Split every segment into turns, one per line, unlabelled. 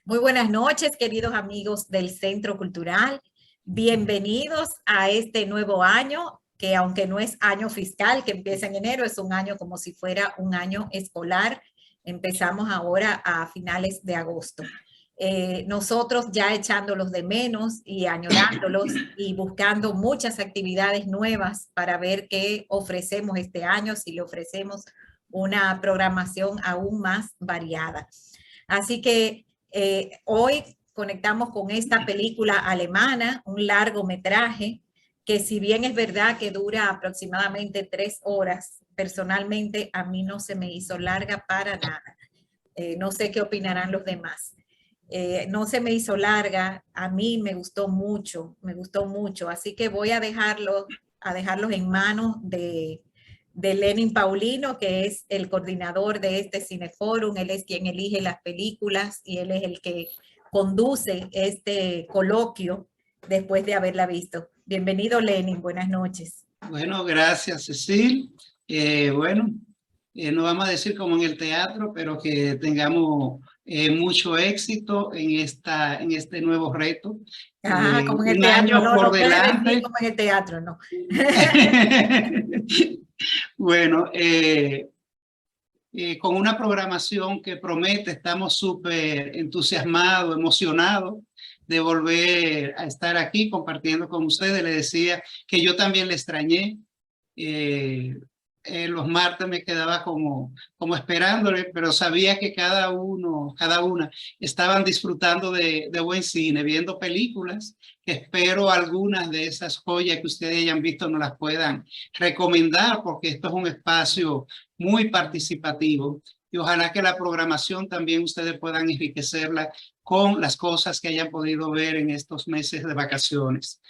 Muy buenas noches, queridos amigos del Centro Cultural. Bienvenidos a este nuevo año, que aunque no es año fiscal, que empieza en enero, es un año como si fuera un año escolar. Empezamos ahora a finales de agosto. Nosotros ya echándolos de menos y añorándolos y buscando muchas actividades nuevas para ver qué ofrecemos este año, si le ofrecemos una programación aún más variada. Así que hoy conectamos con esta película alemana, un largometraje que si bien es verdad que dura aproximadamente 3 horas, personalmente a mí no se me hizo larga para nada. No sé qué opinarán los demás. No se me hizo larga, a mí me gustó mucho, así que voy a dejarlos en manos de Lenin Paulino, que es el coordinador de este Cineforum. Él es quien elige las películas y él es el que conduce este coloquio después de haberla visto. Bienvenido, Lenin, buenas noches.
Bueno, gracias, Cecil. No vamos a decir como en el teatro, pero que tengamos mucho éxito en este nuevo reto.
Como en el
Un
teatro,
año
no,
por
no puede decir
delante.
como en el teatro, no.
Bueno, con una programación que promete, estamos súper entusiasmados, emocionados de volver a estar aquí compartiendo con ustedes. Les decía que yo también le extrañé. Los martes me quedaba como esperándole, pero sabía que cada una estaban disfrutando de buen cine, viendo películas, que espero algunas de esas joyas que ustedes hayan visto nos las puedan recomendar, porque esto es un espacio muy participativo y ojalá que la programación también ustedes puedan enriquecerla con las cosas que hayan podido ver en estos meses de vacaciones.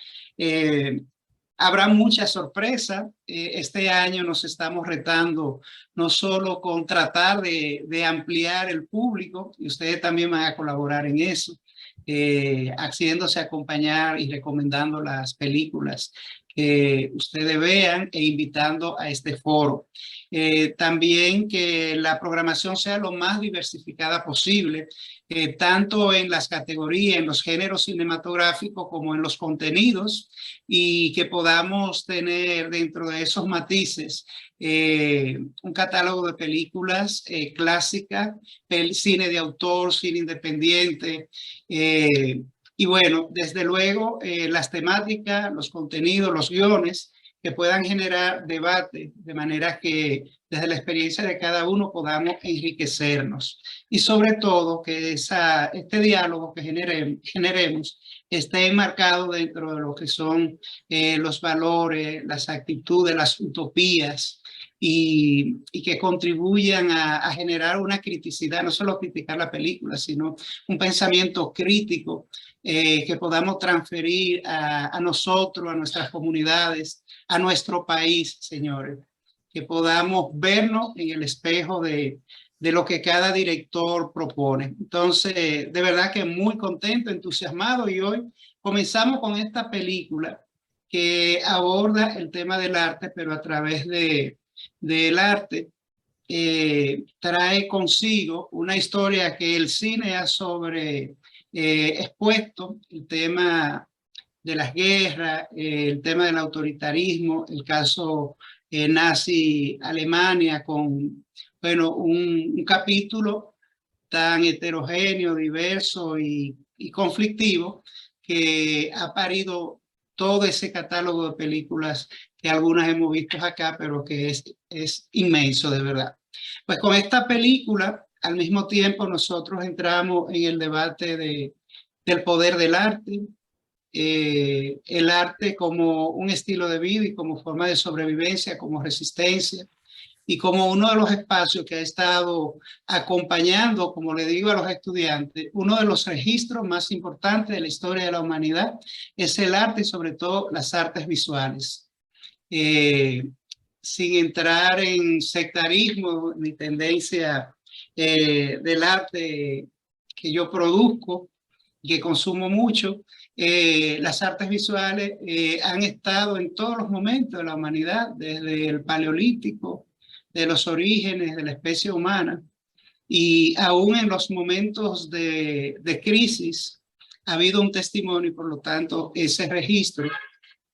Habrá mucha sorpresa. Este año nos estamos retando no solo con tratar de ampliar el público, y ustedes también van a colaborar en eso, haciéndose acompañar y recomendando las películas que ustedes vean e invitando a este foro. También que la programación sea lo más diversificada posible, tanto en las categorías, en los géneros cinematográficos como en los contenidos, y que podamos tener dentro de esos matices un catálogo de películas clásicas, cine de autor, cine independiente, y bueno, desde luego las temáticas, los contenidos, los guiones que puedan generar debate, de manera que desde la experiencia de cada uno podamos enriquecernos. Y sobre todo que este diálogo que generemos esté enmarcado dentro de lo que son los valores, las actitudes, las utopías, y que contribuyan a generar una criticidad, no solo criticar la película, sino un pensamiento crítico que podamos transferir a nosotros, a nuestras comunidades, a nuestro país, señores, que podamos vernos en el espejo de lo que cada director propone. Entonces, de verdad que muy contento, entusiasmado, y hoy comenzamos con esta película que aborda el tema del arte, pero a través del arte trae consigo una historia que el cine ha expuesto, el tema de las guerras, el tema del autoritarismo, el caso nazi Alemania, con bueno, un capítulo tan heterogéneo, diverso y conflictivo, que ha parido todo ese catálogo de películas que algunas hemos visto acá, pero que es inmenso de verdad. Pues con esta película, al mismo tiempo nosotros entramos en el debate del poder del arte, el arte como un estilo de vida y como forma de sobrevivencia, como resistencia, y como uno de los espacios que ha estado acompañando, como le digo a los estudiantes, uno de los registros más importantes de la historia de la humanidad es el arte y sobre todo las artes visuales. Sin entrar en sectarismo ni tendencia del arte que yo produzco, que consumo mucho, las artes visuales han estado en todos los momentos de la humanidad, desde el Paleolítico, de los orígenes de la especie humana, Y aún en los momentos de crisis ha habido un testimonio y por lo tanto ese registro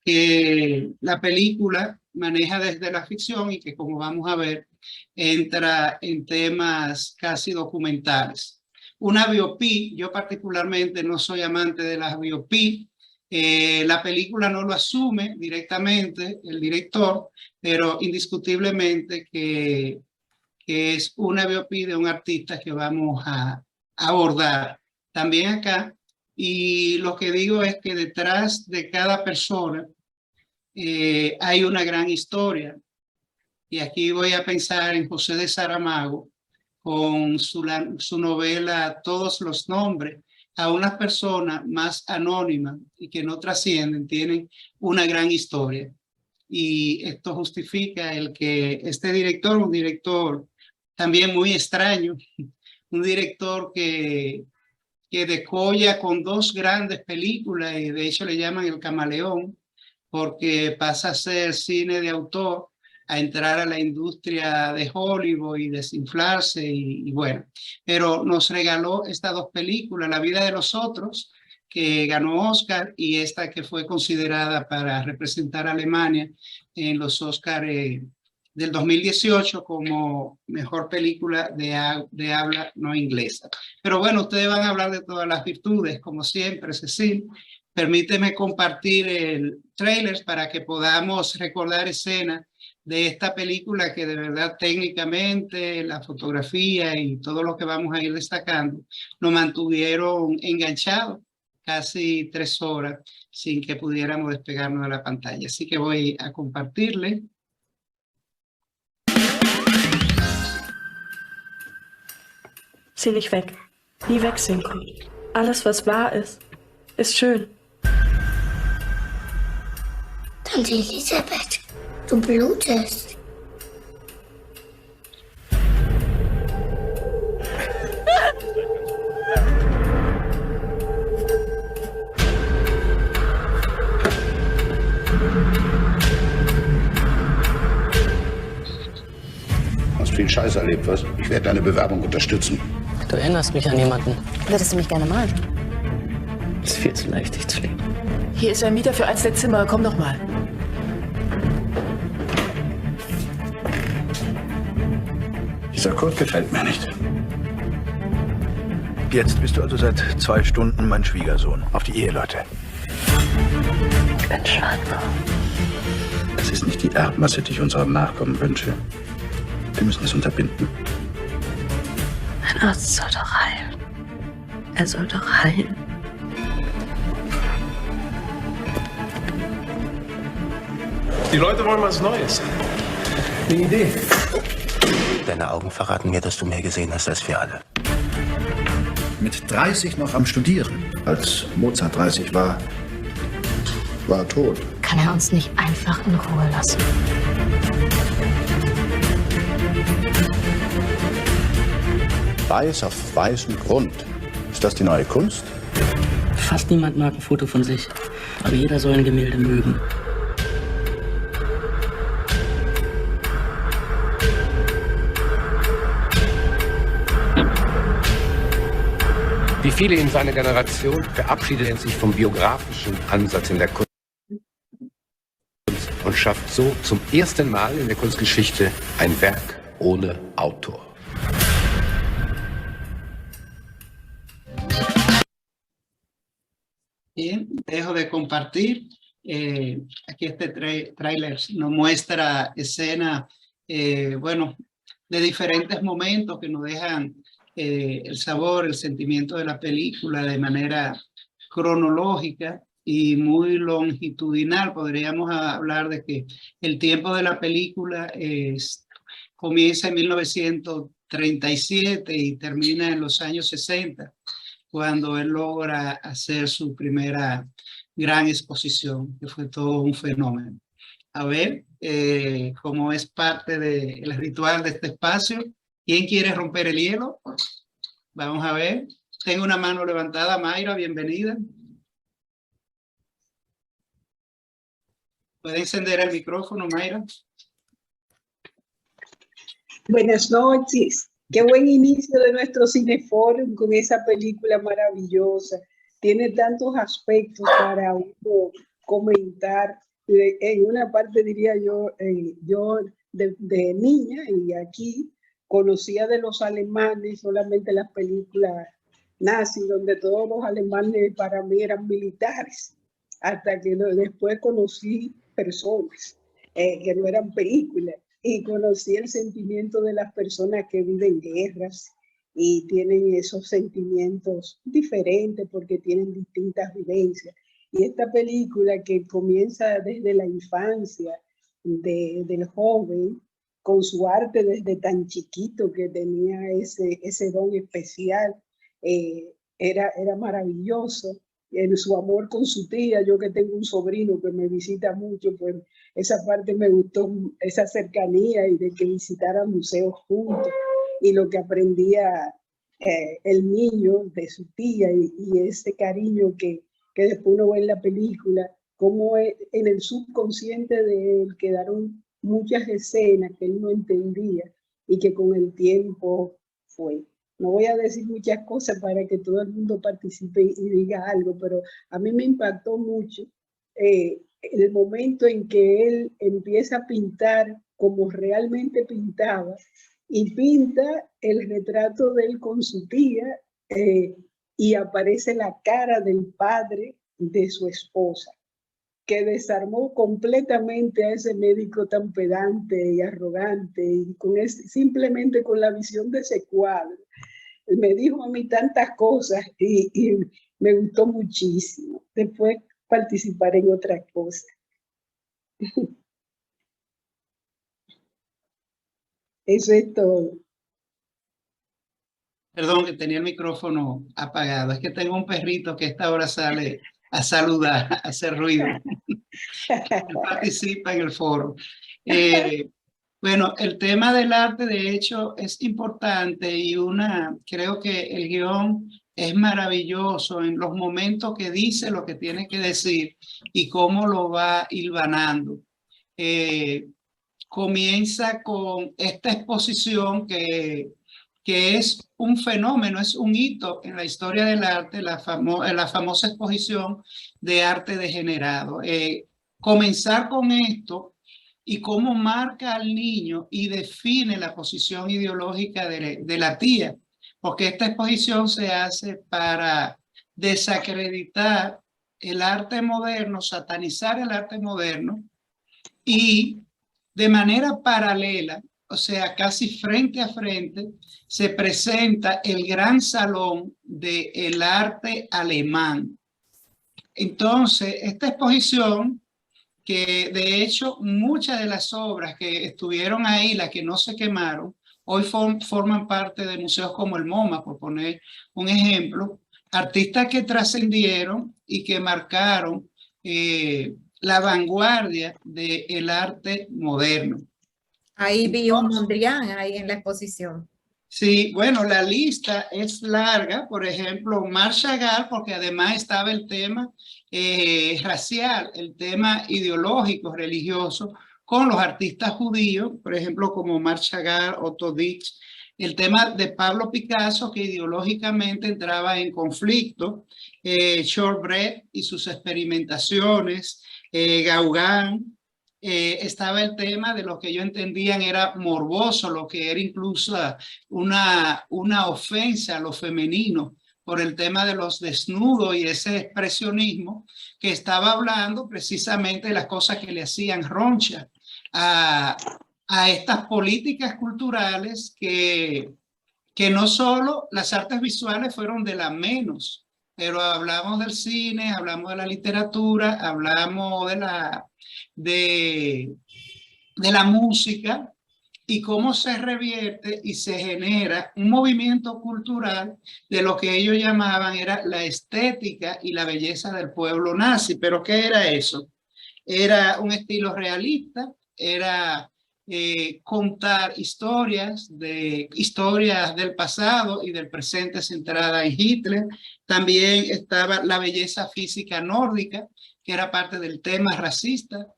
que la película maneja desde la ficción y que, como vamos a ver, entra en temas casi documentales. Una biopic, yo particularmente no soy amante de las biopic, la película no lo asume directamente el director, pero indiscutiblemente que es una biopic de un artista que vamos a abordar también acá. Y lo que digo es que detrás de cada persona hay una gran historia. Y aquí voy a pensar en José de Saramago con su novela Todos los nombres. A unas personas más anónimas y que no trascienden, tienen una gran historia. Y esto justifica el que este director, un director también muy extraño, un director que decolla con dos grandes películas y de hecho le llaman el camaleón, porque pasa a ser cine de autor a entrar a la industria de Hollywood y desinflarse y bueno, pero nos regaló estas dos películas, La vida de los otros, que ganó Oscar, y esta que fue considerada para representar a Alemania en los Oscars del 2018 como mejor película de habla no inglesa. Pero bueno, ustedes van a hablar de todas las virtudes, como siempre, Cecil. Permíteme compartir el trailer para que podamos recordar escenas de esta película que de verdad técnicamente, la fotografía y todo lo que vamos a ir destacando, nos mantuvieron enganchados casi 3 horas sin que pudiéramos despegarnos de la pantalla. Así que voy a compartirle.
Zieh nicht weg. Nie wegsinken. Alles, was wahr ist schön.
Tante Elisabeth, du blutest.
Hast viel Scheiß erlebt, was? Ich werde deine Bewerbung unterstützen.
Du erinnerst mich an jemanden.
Würdest du mich gerne malen?
Es ist viel zu leicht, dich zu lieben.
Hier ist ein Mieter für einzelne Zimmer. Komm doch mal.
Dieser Kurt gefällt mir nicht.
Jetzt bist du also seit 2 Stunden mein Schwiegersohn. Auf die Eheleute.
Ich bin schwanger.
Das ist nicht die Erbmasse, die ich unserem Nachkommen wünsche. Wir müssen es unterbinden.
Ein Arzt soll doch heilen. Er soll doch heilen.
Die Leute wollen was Neues. Eine Idee.
Deine Augen verraten mir, dass du mehr gesehen hast als wir alle.
Mit 30 noch am Studieren. Als Mozart 30 war er tot.
Kann er uns nicht einfach in Ruhe lassen?
Weiß auf weißem Grund. Ist das die neue Kunst?
Fast niemand mag ein Foto von sich. Aber jeder soll ein Gemälde mögen.
Wie viele in seiner Generation verabschiedet sich vom biografischen Ansatz in der Kunst und schafft so zum ersten Mal in der Kunstgeschichte ein Werk ohne Autor.
Bien, dejo de compartir. Aquí este tráiler nos muestra escenas, bueno, de diferentes momentos que nos dejan el sabor, el sentimiento de la película de manera cronológica y muy longitudinal. Podríamos hablar de que el tiempo de la película comienza en 1937 y termina en los años 60, cuando él logra hacer su primera gran exposición, que fue todo un fenómeno. A ver, como es parte del ritual de este espacio, ¿quién quiere romper el hielo? Vamos a ver. Tengo una mano levantada. Mayra, bienvenida. ¿Puede encender el micrófono, Mayra?
Buenas noches. Qué buen inicio de nuestro Cineforum con esa película maravillosa. Tiene tantos aspectos para uno comentar. En una parte diría yo, yo de niña y aquí conocía de los alemanes solamente las películas nazis, donde todos los alemanes para mí eran militares, hasta que después conocí personas que no eran películas y conocí el sentimiento de las personas que viven guerras y tienen esos sentimientos diferentes porque tienen distintas vivencias. Y esta película que comienza desde la infancia del joven, con su arte desde tan chiquito que tenía ese don especial, era maravilloso. En su amor con su tía, yo que tengo un sobrino que me visita mucho, pues esa parte me gustó, esa cercanía y de que visitaran museos juntos y lo que aprendía el niño de su tía y ese cariño que después uno ve en la película, como en el subconsciente de él quedaron muchas escenas que él no entendía y que con el tiempo fue. No voy a decir muchas cosas para que todo el mundo participe y diga algo, pero a mí me impactó mucho el momento en que él empieza a pintar como realmente pintaba y pinta el retrato de él con su tía y aparece la cara del padre de su esposa, que desarmó completamente a ese médico tan pedante y arrogante y simplemente con la visión de ese cuadro. Me dijo a mí tantas cosas y me gustó muchísimo. Después participaré en otras cosas. Eso es todo.
Perdón, que tenía el micrófono apagado. Es que tengo un perrito que a esta hora sale a saludar, a hacer ruido. Participa en el foro. Bueno, el tema del arte, de hecho, es importante y creo que el guión es maravilloso en los momentos que dice lo que tiene que decir y cómo lo va hilvanando. Comienza con esta exposición que es un fenómeno, es un hito en la historia del arte, la famosa exposición de arte degenerado. Comenzar con esto y cómo marca al niño y define la posición ideológica de la tía, porque esta exposición se hace para desacreditar el arte moderno, satanizar el arte moderno y de manera paralela, o sea, casi frente a frente, se presenta el gran salón del arte alemán. Entonces, esta exposición, que de hecho muchas de las obras que estuvieron ahí, las que no se quemaron, hoy forman parte de museos como el MoMA, por poner un ejemplo, artistas que trascendieron y que marcaron la vanguardia del arte moderno.
Ahí vi un Mondrian ahí en la exposición.
Sí, bueno, la lista es larga, por ejemplo, Marc Chagall, porque además estaba el tema racial, el tema ideológico, religioso, con los artistas judíos, por ejemplo, como Marc Chagall, Otto Dix, el tema de Pablo Picasso, que ideológicamente entraba en conflicto, Chorbret y sus experimentaciones, Gauguin. Estaba el tema de lo que ellos entendían era morboso, lo que era incluso una ofensa a lo femenino por el tema de los desnudos y ese expresionismo que estaba hablando precisamente de las cosas que le hacían roncha a estas políticas culturales que no solo las artes visuales fueron de la menos, pero hablamos del cine, hablamos de la literatura, hablamos de la música y cómo se revierte y se genera un movimiento cultural de lo que ellos llamaban era la estética y la belleza del pueblo nazi. ¿Pero qué era eso? Era un estilo realista, era contar historias del pasado y del presente centrada en Hitler. También estaba la belleza física nórdica, que era parte del tema racista,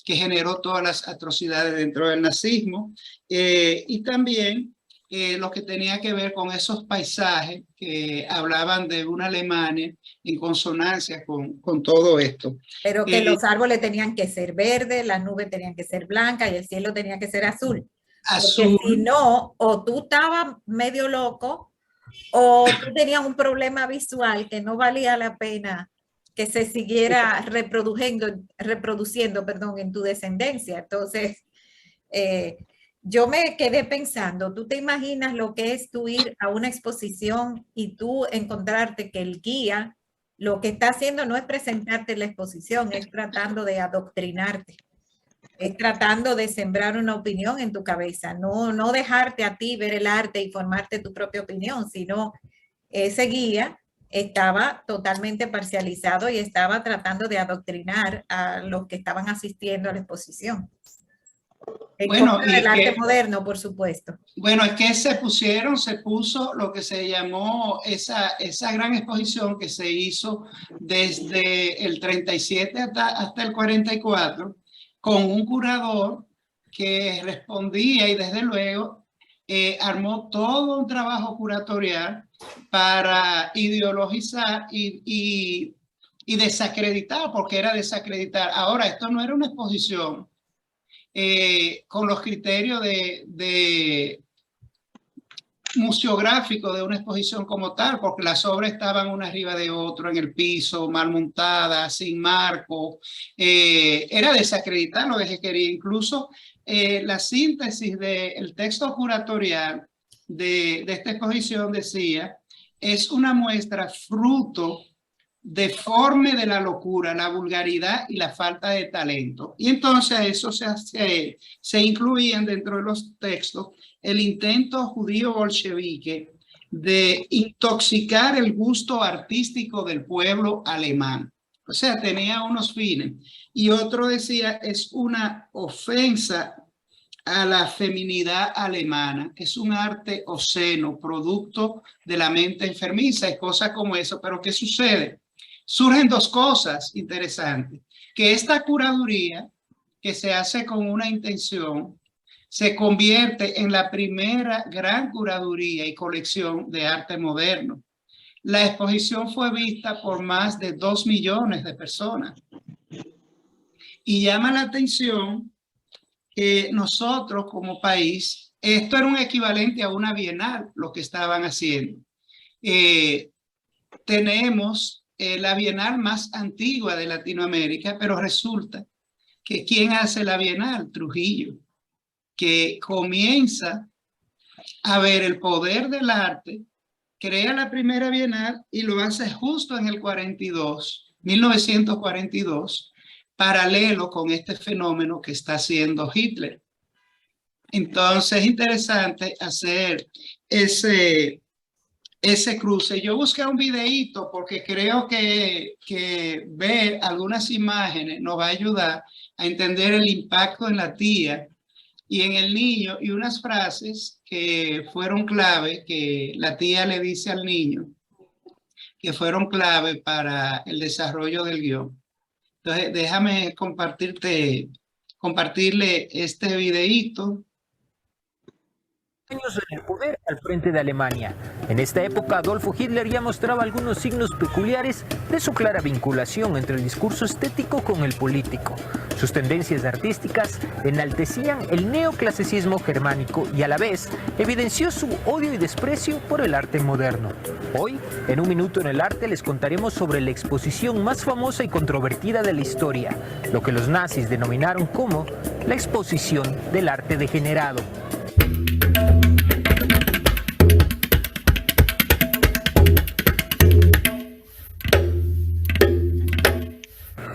que generó todas las atrocidades dentro del nazismo, y también lo que tenía que ver con esos paisajes que hablaban de una Alemania en consonancia con todo esto.
Pero que los árboles tenían que ser verdes, las nubes tenían que ser blancas y el cielo tenía que ser azul. Porque si no, o tú estabas medio loco o tú tenías un problema visual que no valía la pena que se siguiera reproduciendo, en tu descendencia. Entonces, yo me quedé pensando, ¿tú te imaginas lo que es tú ir a una exposición y tú encontrarte que el guía lo que está haciendo no es presentarte la exposición, es tratando de adoctrinarte, es tratando de sembrar una opinión en tu cabeza, no dejarte a ti ver el arte y formarte tu propia opinión, sino ese guía estaba totalmente parcializado y estaba tratando de adoctrinar a los que estaban asistiendo a la exposición.
Bueno,
el arte moderno, por supuesto.
Bueno, es que se puso lo que se llamó esa gran exposición que se hizo desde el 37 hasta el 44, con un curador que respondía y desde luego armó todo un trabajo curatorial para ideologizar y desacreditar, porque era desacreditar. Ahora, esto no era una exposición con los criterios de museográfico de una exposición como tal, porque las obras estaban una arriba de otra en el piso, mal montadas, sin marco. Era desacreditar lo que se quería. Incluso la síntesis del texto curatorial de esta exposición decía, es una muestra fruto deforme de la locura, la vulgaridad y la falta de talento. Y entonces a eso se incluían dentro de los textos el intento judío bolchevique de intoxicar el gusto artístico del pueblo alemán. O sea, tenía unos fines. Y otro decía, es una ofensa a la feminidad alemana, es un arte obsceno, producto de la mente enfermiza y cosas como eso. Pero ¿qué sucede? Surgen dos cosas interesantes, que esta curaduría que se hace con una intención se convierte en la primera gran curaduría y colección de arte moderno. La exposición fue vista por más de 2 millones de personas. Y llama la atención que nosotros como país, esto era un equivalente a una bienal, lo que estaban haciendo. Tenemos la bienal más antigua de Latinoamérica, pero resulta que ¿quién hace la bienal? Trujillo, que comienza a ver el poder del arte, crea la primera bienal y lo hace justo en el 1942, paralelo con este fenómeno que está haciendo Hitler. Entonces es interesante hacer ese cruce. Yo busqué un videíto porque creo que ver algunas imágenes nos va a ayudar a entender el impacto en la tía y en el niño, y unas frases que fueron clave, que la tía le dice al niño, que fueron clave para el desarrollo del guión. Entonces, déjame compartirle este videíto.
Años en el poder al frente de Alemania. En esta época, Adolfo Hitler ya mostraba algunos signos peculiares de su clara vinculación entre el discurso estético con el político. Sus tendencias artísticas enaltecían el neoclasicismo germánico y a la vez evidenció su odio y desprecio por el arte moderno. Hoy, en Un Minuto en el Arte, les contaremos sobre la exposición más famosa y controvertida de la historia, lo que los nazis denominaron como la exposición del arte degenerado.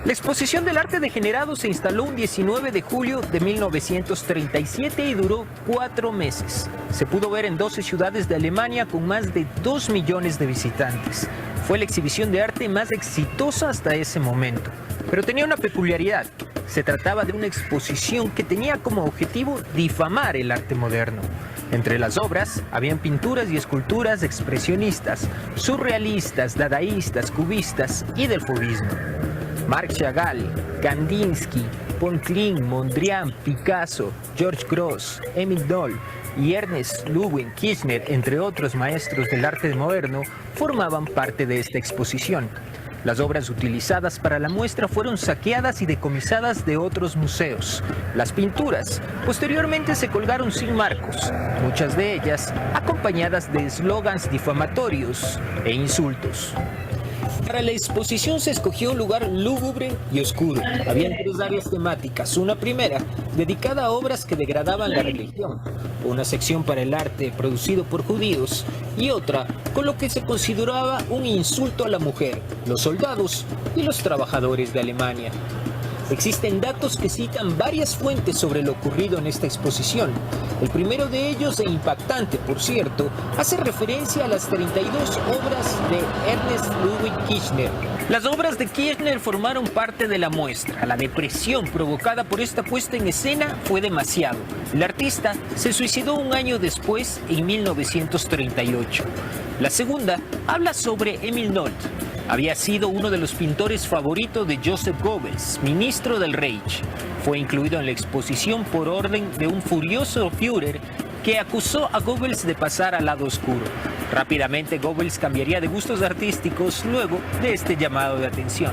La exposición del arte degenerado se instaló un 19 de julio de 1937 y duró 4 meses. Se pudo ver en 12 ciudades de Alemania con más de 2 millones de visitantes. Fue la exhibición de arte más exitosa hasta ese momento. Pero tenía una peculiaridad. Se trataba de una exposición que tenía como objetivo difamar el arte moderno. Entre las obras habían pinturas y esculturas expresionistas, surrealistas, dadaístas, cubistas y del fauvismo. Marc Chagall, Kandinsky, Paul Klee, Mondrian, Picasso, George Grosz, Émile Zola, y Ernest Ludwig Kirchner, entre otros maestros del arte moderno, formaban parte de esta exposición. Las obras utilizadas para la muestra fueron saqueadas y decomisadas de otros museos. Las pinturas posteriormente se colgaron sin marcos, muchas de ellas acompañadas de eslogans difamatorios e insultos. Para la exposición se escogió un lugar lúgubre y oscuro. Habían 3 áreas temáticas. Una primera, dedicada a obras que degradaban la religión. Una sección para el arte producido por judíos. Y otra, con lo que se consideraba un insulto a la mujer, los soldados y los trabajadores de Alemania. Existen datos que citan varias fuentes sobre lo ocurrido en esta exposición. El primero de ellos, e impactante por cierto, hace referencia a las 32 obras de Ernest Ludwig Kirchner. Las obras de Kirchner formaron parte de la muestra. La depresión provocada por esta puesta en escena fue demasiado. El artista se suicidó un año después, en 1938. La segunda habla sobre Emil Nolte. Había sido uno de los pintores favoritos de Joseph Goebbels, ministro del Reich. Fue incluido en la exposición por orden de un furioso Führer que acusó a Goebbels de pasar al lado oscuro. Rápidamente Goebbels cambiaría de gustos artísticos luego de este llamado de atención.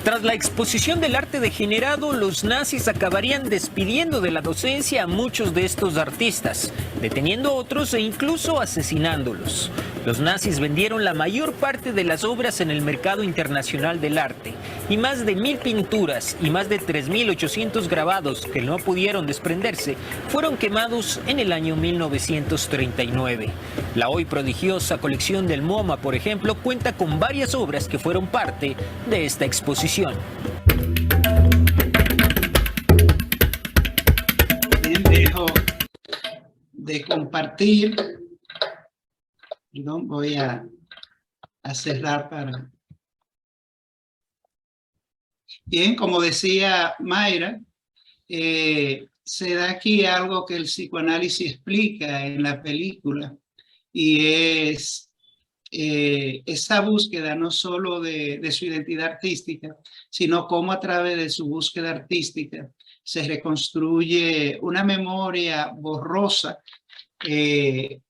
Tras la exposición del arte degenerado, los nazis acabarían despidiendo de la docencia a muchos de estos artistas, deteniendo a otros e incluso asesinándolos. Los nazis vendieron la mayor parte de las obras en el mercado internacional del arte, y más de 1000 pinturas y más de 3800 grabados que no pudieron desprenderse fueron quemados en el año 1939. La hoy prodigiosa colección del MoMA, por ejemplo, cuenta con varias obras que fueron parte de esta exposición.
Bien, dejo de compartir. Perdón, voy a cerrar para... Bien, como decía Mayra, se da aquí algo que el psicoanálisis explica en la película, y es esa búsqueda no solo de su identidad artística, sino cómo a través de su búsqueda artística se reconstruye una memoria borrosa, que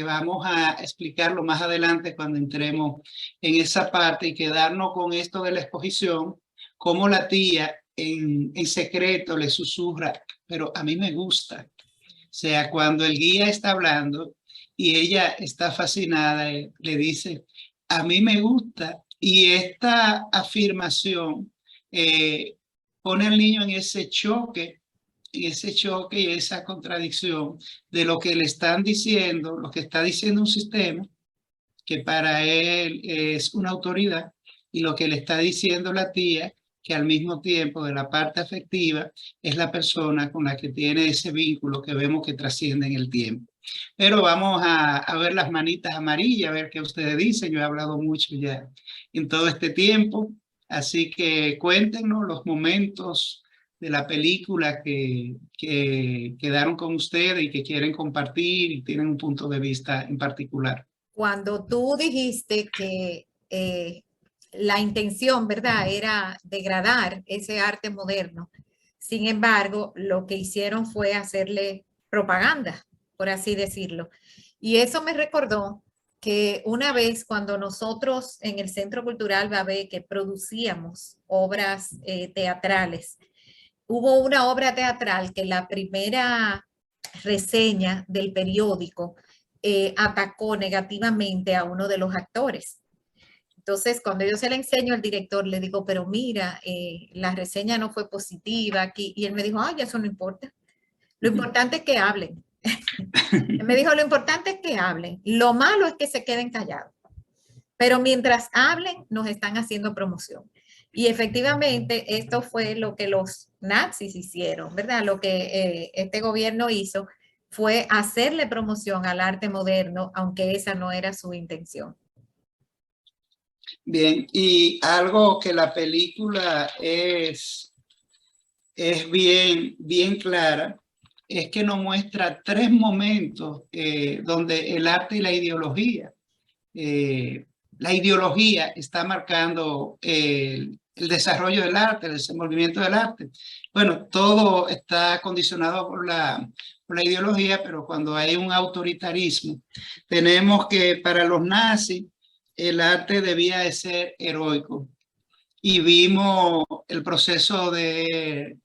vamos a explicarlo más adelante cuando entremos en esa parte, y quedarnos con esto de la exposición, cómo la tía en secreto le susurra, pero a mí me gusta. O sea, cuando el guía está hablando y ella está fascinada, le dice, a mí me gusta. Y esta afirmación pone al niño en ese choque y esa contradicción de lo que le están diciendo, lo que está diciendo un sistema que para él es una autoridad, y lo que le está diciendo la tía, que al mismo tiempo de la parte afectiva es la persona con la que tiene ese vínculo que vemos que trasciende en el tiempo. Pero vamos a ver las manitas amarillas, a ver qué ustedes dicen. Yo he hablado mucho ya en todo este tiempo, así que cuéntenos los momentos de la película que quedaron con ustedes y que quieren compartir y tienen un punto de vista en particular.
Cuando tú dijiste que la intención, ¿verdad?, era degradar ese arte moderno, sin embargo, lo que hicieron fue hacerle propaganda, por así decirlo. Y eso me recordó que una vez cuando nosotros en el Centro Cultural Babé, que producíamos obras teatrales, hubo una obra teatral que la primera reseña del periódico atacó negativamente a uno de los actores. Entonces, cuando yo se la enseño al director, le digo, pero mira, la reseña no fue positiva aquí. Y él me dijo, ay, eso no importa. Lo importante es que hablen. Él me dijo, lo importante es que hablen. Lo malo es que se queden callados. Pero mientras hablen, nos están haciendo promoción. Y efectivamente, esto fue lo que los nazis hicieron, ¿verdad? Lo que este gobierno hizo fue hacerle promoción al arte moderno, aunque esa no era su intención.
Bien, y algo que la película es bien clara, es que nos muestra 3 momentos donde el arte y la ideología está marcando el desarrollo del arte, el desenvolvimiento del arte. Bueno, todo está condicionado por la ideología, pero cuando hay un autoritarismo. Tenemos que para los nazis el arte debía de ser heroico. Y vimos el proceso de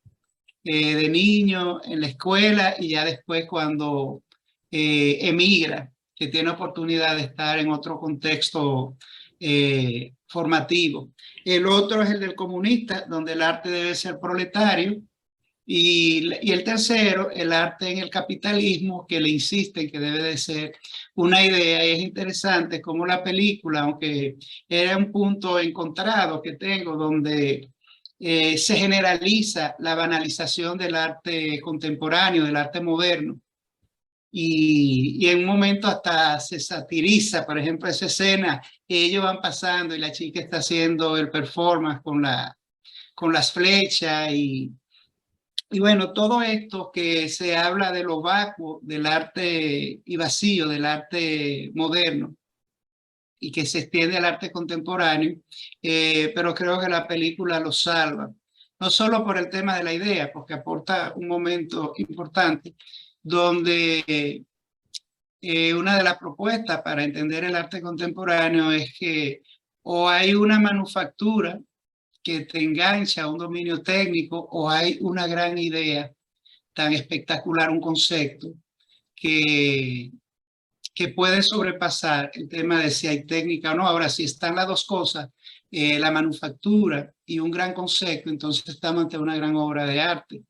niño en la escuela y ya después cuando emigra, que tiene oportunidad de estar en otro contexto formativo. El otro es el del comunista, donde el arte debe ser proletario. Y el tercero, el arte en el capitalismo, que le insiste que debe de ser una idea. Y es interesante cómo la película, aunque era un punto encontrado que tengo, donde se generaliza la banalización del arte contemporáneo, del arte moderno. Y en un momento hasta se satiriza, por ejemplo, esa escena que ellos van pasando y la chica está haciendo el performance con las flechas y bueno, todo esto que se habla de lo vacuo del arte y vacío del arte moderno y que se extiende al arte contemporáneo, pero creo que la película lo salva, no solo por el tema de la idea, porque aporta un momento importante donde una de las propuestas para entender el arte contemporáneo es que o hay una manufactura que te engancha a un dominio técnico o hay una gran idea tan espectacular, un concepto que puede sobrepasar el tema de si hay técnica o no. Ahora, si están las dos cosas, la manufactura y un gran concepto, entonces estamos ante una gran obra de arte.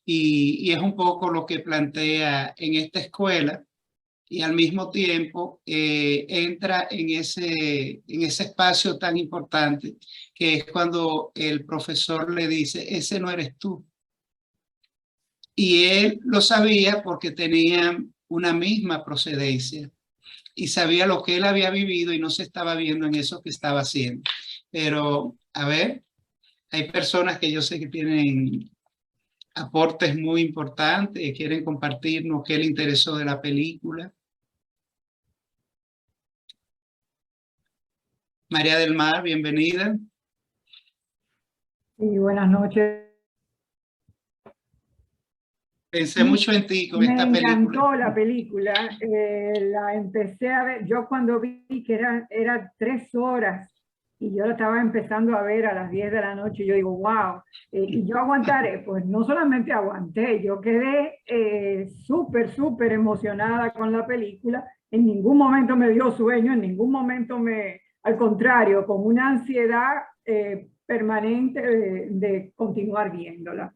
Y es un poco lo que plantea en esta escuela y al mismo tiempo entra en ese espacio tan importante que es cuando el profesor le dice, ese no eres tú. Y él lo sabía porque tenían una misma procedencia y sabía lo que él había vivido y no se estaba viendo en eso que estaba haciendo. Pero, a ver, hay personas que yo sé que tienen aportes muy importantes y quieren compartirnos qué les interesó de la película. María del Mar, bienvenida.
Sí, buenas noches.
Pensé mucho en ti con esta película.
Me encantó la película. La empecé a ver, yo cuando vi que era 3 horas y yo la estaba empezando a ver a las 10 de la noche, yo digo, wow, y yo aguantaré. Pues no solamente aguanté, yo quedé súper emocionada con la película. En ningún momento me dio sueño, en ningún momento al contrario, con una ansiedad permanente de continuar viéndola.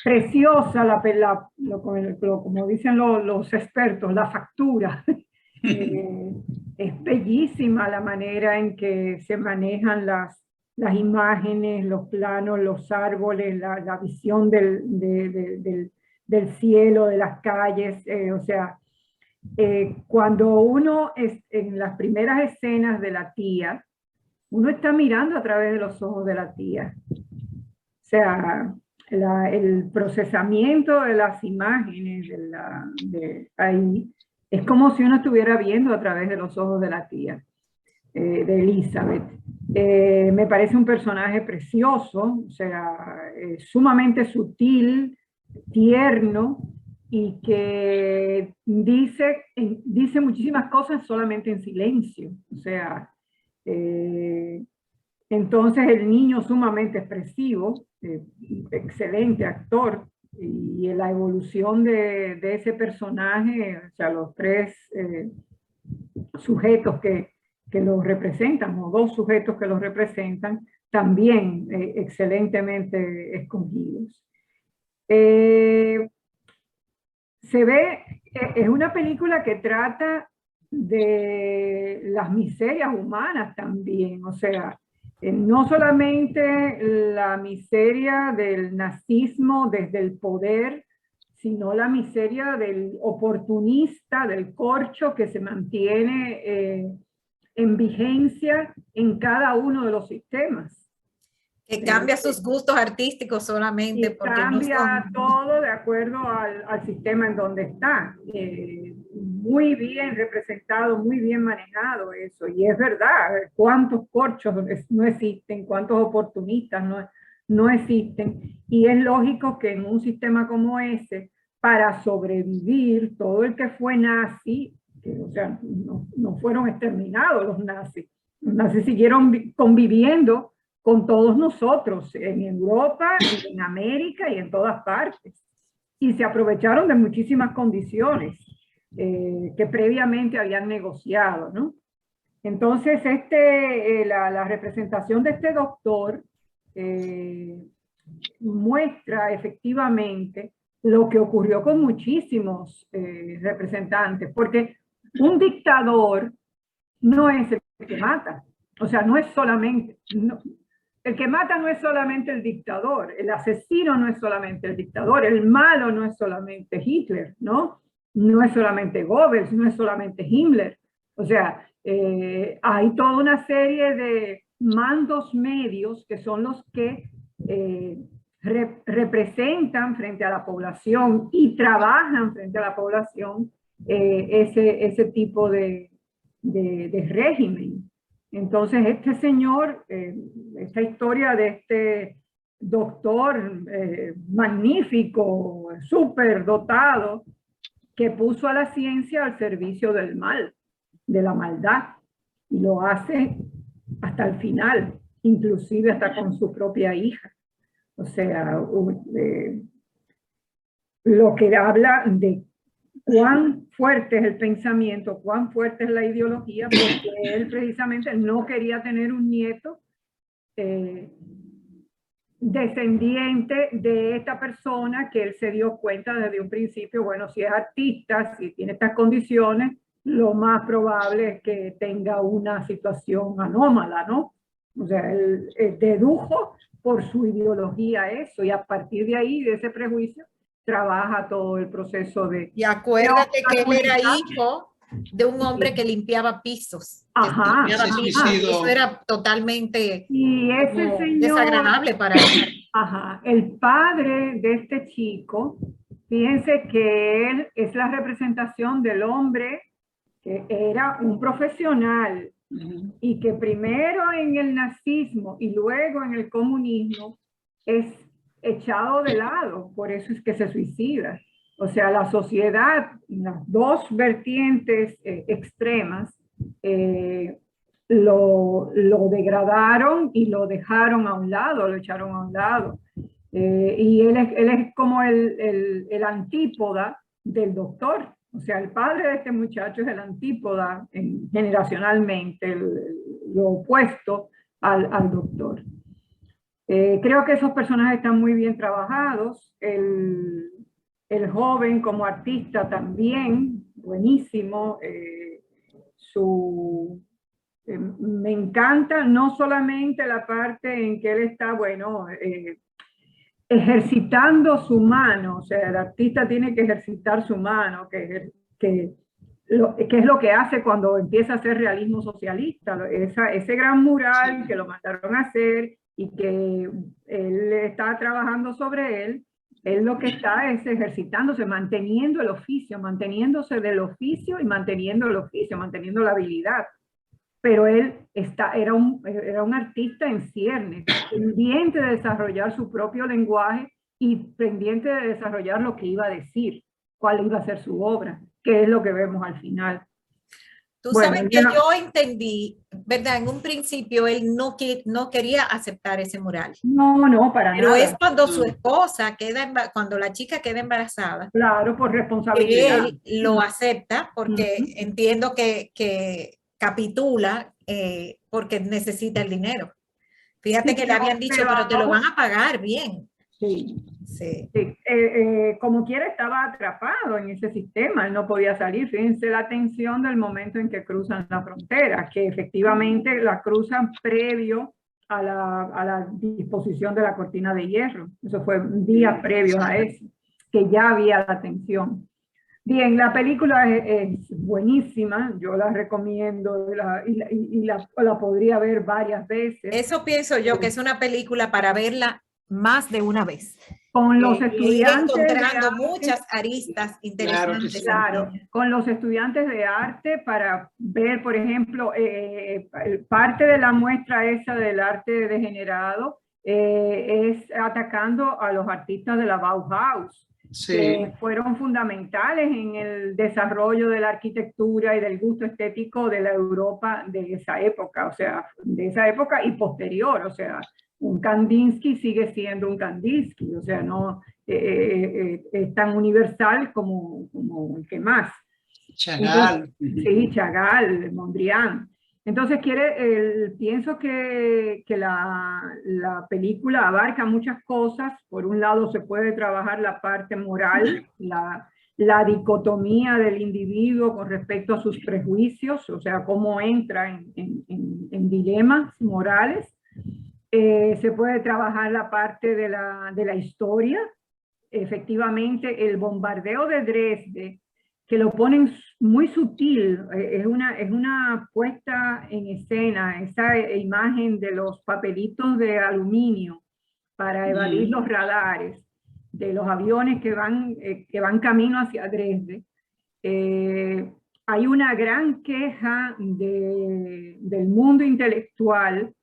Preciosa como dicen los expertos, la factura. Es bellísima la manera en que se manejan las imágenes, los planos, los árboles, la visión del cielo, de las calles. O sea, cuando uno en las primeras escenas de la tía, uno está mirando a través de los ojos de la tía. O sea, el procesamiento de las imágenes ahí es como si uno estuviera viendo a través de los ojos de la tía, de Elizabeth. Me parece un personaje precioso, o sea, sumamente sutil, tierno, y que dice muchísimas cosas solamente en silencio. O sea, entonces el niño sumamente expresivo, excelente actor, y la evolución de ese personaje, o sea, los 3 sujetos que lo representan, o 2 sujetos que lo representan, también excelentemente escogidos. Se ve, es una película que trata de las miserias humanas también, o sea, no solamente la miseria del nazismo desde el poder, sino la miseria del oportunista, del corcho que se mantiene en vigencia en cada uno de los sistemas.
Que cambia sus gustos artísticos solamente porque
cambia
no son...
todo de acuerdo al sistema en donde está. Muy bien representado, muy bien manejado eso. Y es verdad, cuántos corchos no existen, cuántos oportunistas no existen. Y es lógico que en un sistema como ese, para sobrevivir, todo el que fue nazi, o sea, no fueron exterminados los nazis. Los nazis siguieron conviviendo con todos nosotros en Europa, en América y en todas partes. Y se aprovecharon de muchísimas condiciones que previamente habían negociado, ¿no? Entonces, la representación de este doctor muestra efectivamente lo que ocurrió con muchísimos representantes, porque un dictador no es el que mata, o sea, no es solamente, el que mata no es solamente el dictador, el asesino no es solamente el dictador, el malo no es solamente Hitler, ¿no? No es solamente Goebbels, no es solamente Himmler, o sea, hay toda una serie de mandos medios que son los que representan frente a la población y trabajan frente a la población ese tipo de régimen. Entonces, este señor, esta historia de este doctor magnífico, súper dotado, que puso a la ciencia al servicio del mal, de la maldad, y lo hace hasta el final, inclusive hasta con su propia hija. O sea, lo que habla de cuán fuerte es el pensamiento, cuán fuerte es la ideología, porque él precisamente no quería tener un nieto descendiente de esta persona que él se dio cuenta desde un principio, bueno, si es artista, si tiene estas condiciones, lo más probable es que tenga una situación anómala, ¿no? O sea, él dedujo por su ideología eso, y a partir de ahí, de ese prejuicio, trabaja todo el proceso de...
Y acuérdate que él era hijo de un hombre que limpiaba pisos.
Ajá.
Eso era totalmente
y ese señor,
desagradable para él.
Ajá. El padre de este chico, fíjense que él es la representación del hombre que era un profesional y que primero en el nazismo y luego en el comunismo es echado de lado, por eso es que se suicida. O sea, la sociedad, las dos vertientes extremas, lo degradaron y lo dejaron a un lado, lo echaron a un lado. Y él es como el antípoda del doctor. O sea, el padre de este muchacho es el antípoda generacionalmente, lo opuesto al doctor. Creo que esos personajes están muy bien trabajados. El joven como artista también, buenísimo. Me encanta no solamente la parte en que él está, bueno, ejercitando su mano, o sea, el artista tiene que ejercitar su mano, que es lo que hace cuando empieza a hacer realismo socialista, ese gran mural que lo mandaron a hacer y que él está trabajando sobre él lo que está es ejercitándose, manteniendo el oficio, manteniéndose del oficio y manteniendo el oficio, manteniendo la habilidad. Pero él era un artista en ciernes, pendiente de desarrollar su propio lenguaje y pendiente de desarrollar lo que iba a decir, cuál iba a ser su obra, que es lo que vemos al final.
Tú sabes que yo entendí, ¿verdad? En un principio él no quería aceptar ese mural.
No, para nada.
Pero es cuando su esposa cuando la chica queda embarazada.
Claro, por responsabilidad.
Él lo acepta porque entiendo que capitula porque necesita el dinero. Fíjate que le habían dicho, pero te lo van a pagar bien.
Sí. Como quiera estaba atrapado en ese sistema, él no podía salir. Fíjense la tensión del momento en que cruzan la frontera, que efectivamente la cruzan previo a la disposición de la cortina de hierro. Eso fue un día previo a eso, que ya había la tensión. Bien, la película es buenísima, yo la recomiendo y la podría ver varias veces.
Eso pienso yo, que es una película para verla más de una vez.
Con los estudiantes
encontrando muchas aristas interesantes.
Claro, con los estudiantes de arte para ver, por ejemplo, parte de la muestra esa del arte degenerado es atacando a los artistas de la Bauhaus.
Sí.
que fueron fundamentales en el desarrollo de la arquitectura y del gusto estético de la Europa de esa época, o sea, de esa época y posterior, o sea, un Kandinsky sigue siendo un Kandinsky, o sea, no es tan universal como el que más.
Chagall.
Entonces, sí, Chagall, Mondrian. Entonces pienso que la película abarca muchas cosas. Por un lado se puede trabajar la parte moral, la dicotomía del individuo con respecto a sus prejuicios, o sea, cómo entra en dilemas morales. Se puede trabajar la parte de la historia. Efectivamente, el bombardeo de Dresde, que lo ponen muy sutil, es una puesta en escena, esa imagen de los papelitos de aluminio para evadir los radares, de los aviones que van camino hacia Dresde. Hay una gran queja del mundo intelectual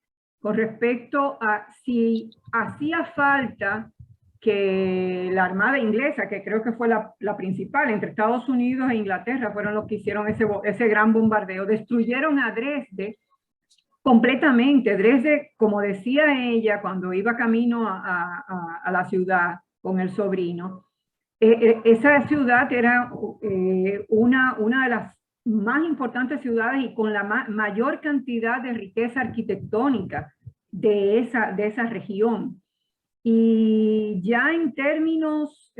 con respecto a si hacía falta que la Armada inglesa, que creo que fue la principal, entre Estados Unidos e Inglaterra, fueron los que hicieron ese gran bombardeo, destruyeron a Dresde completamente. Dresde, como decía ella cuando iba camino a la ciudad con el sobrino, esa ciudad era una de las más importantes ciudades y con la mayor cantidad de riqueza arquitectónica de esa región. Y ya en términos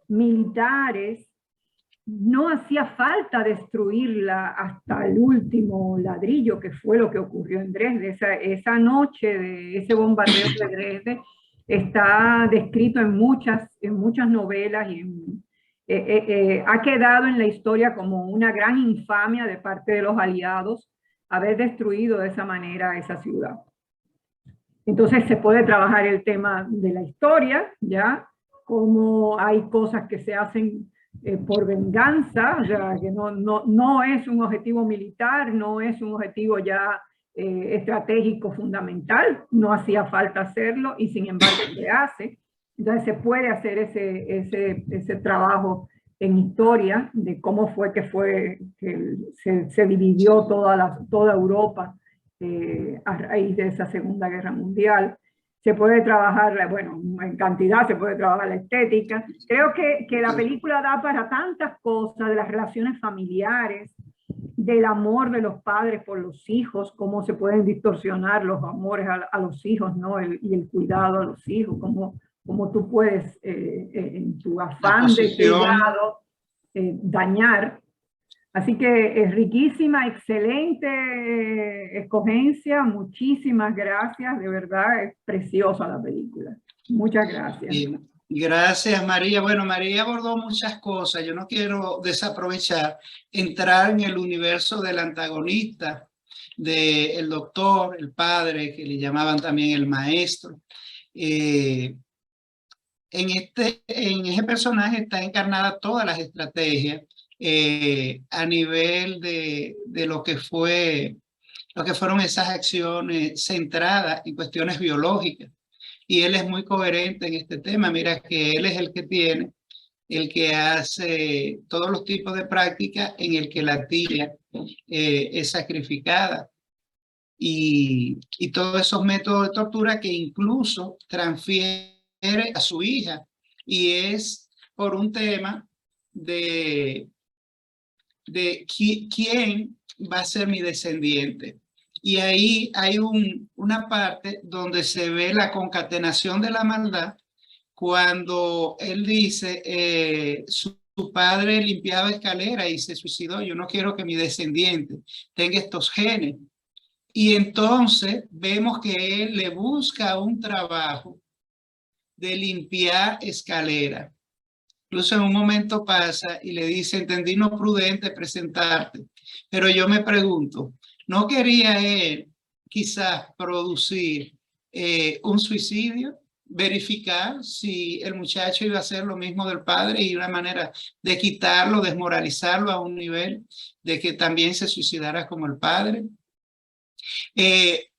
militares, no hacía falta destruirla hasta el último ladrillo, que fue lo que ocurrió en Dresde. Esa noche de ese bombardeo de Dresde está descrito en muchas novelas y ha quedado en la historia como una gran infamia de parte de los aliados haber destruido de esa manera esa ciudad. Entonces se puede trabajar el tema de la historia, ¿ya? Como hay cosas que se hacen por venganza, o sea, que no es un objetivo militar, no es un objetivo ya estratégico fundamental, no hacía falta hacerlo y sin embargo se hace. Entonces se puede hacer ese trabajo en historia de cómo fue que se dividió toda Europa a raíz de esa Segunda Guerra Mundial. Se puede trabajar, bueno, en cantidad, se puede trabajar la estética. Creo que la película da para tantas cosas, de las relaciones familiares, del amor de los padres por los hijos, cómo se pueden distorsionar los amores a los hijos, ¿no? Y el cuidado a los hijos, cómo tú puedes, en tu afán de cuidado, dañar. Así que es riquísima, excelente escogencia, muchísimas gracias, de verdad es preciosa la película. Muchas gracias.
Bien. Gracias, María. Bueno, María abordó muchas cosas. Yo no quiero desaprovechar entrar en el universo del antagonista, del doctor, el padre, que le llamaban también el maestro. En ese personaje está encarnada todas las estrategias a nivel de lo que fueron esas acciones centradas en cuestiones biológicas. Y él es muy coherente en este tema. Mira que él es el que hace todos los tipos de prácticas en el que la tía es sacrificada. Y todos esos métodos de tortura que incluso transfiere a su hija. Y es por un tema de quién va a ser mi descendiente. Y ahí hay una parte donde se ve la concatenación de la maldad cuando él dice, su padre limpiaba escaleras y se suicidó, yo no quiero que mi descendiente tenga estos genes. Y entonces vemos que él le busca un trabajo de limpiar escaleras. Incluso en un momento pasa y le dice, entendí no prudente presentarte, pero yo me pregunto, ¿no quería él quizás producir un suicidio? Verificar si el muchacho iba a hacer lo mismo del padre y una manera de quitarlo, desmoralizarlo a un nivel de que también se suicidara como el padre.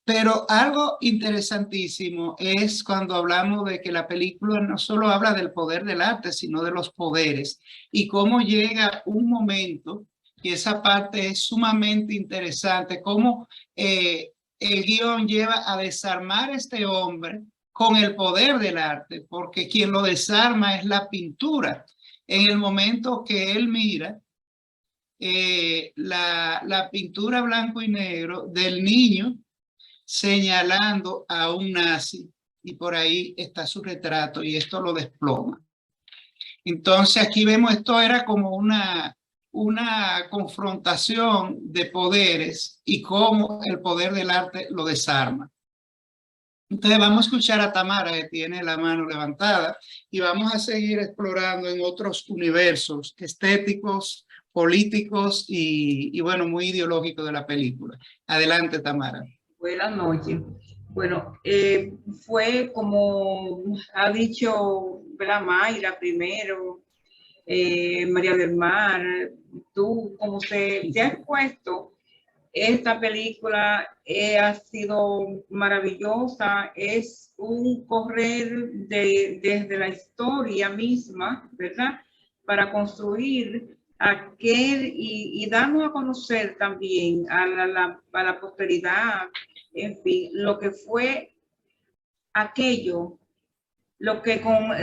Pero algo interesantísimo es cuando hablamos de que la película no solo habla del poder del arte, sino de los poderes y cómo llega un momento, y esa parte es sumamente interesante, cómo el guión lleva a desarmar a este hombre con el poder del arte, porque quien lo desarma es la pintura. En el momento que él mira la pintura blanco y negro del niño señalando a un nazi, y por ahí está su retrato y esto lo desploma. Entonces aquí vemos, esto era como una confrontación de poderes y cómo el poder del arte lo desarma. Entonces vamos a escuchar a Tamara, que tiene la mano levantada, y vamos a seguir explorando en otros universos estéticos, políticos y bueno, muy ideológicos de la película. Adelante, Tamara.
Buenas noches. Bueno, fue como ha dicho Mayra primero, María del Mar, tú, como se ha expuesto, esta película ha sido maravillosa, es un correr desde la historia misma, ¿verdad? Para construir aquel y darnos a conocer también a la posteridad, en fin, lo que fue aquello, lo que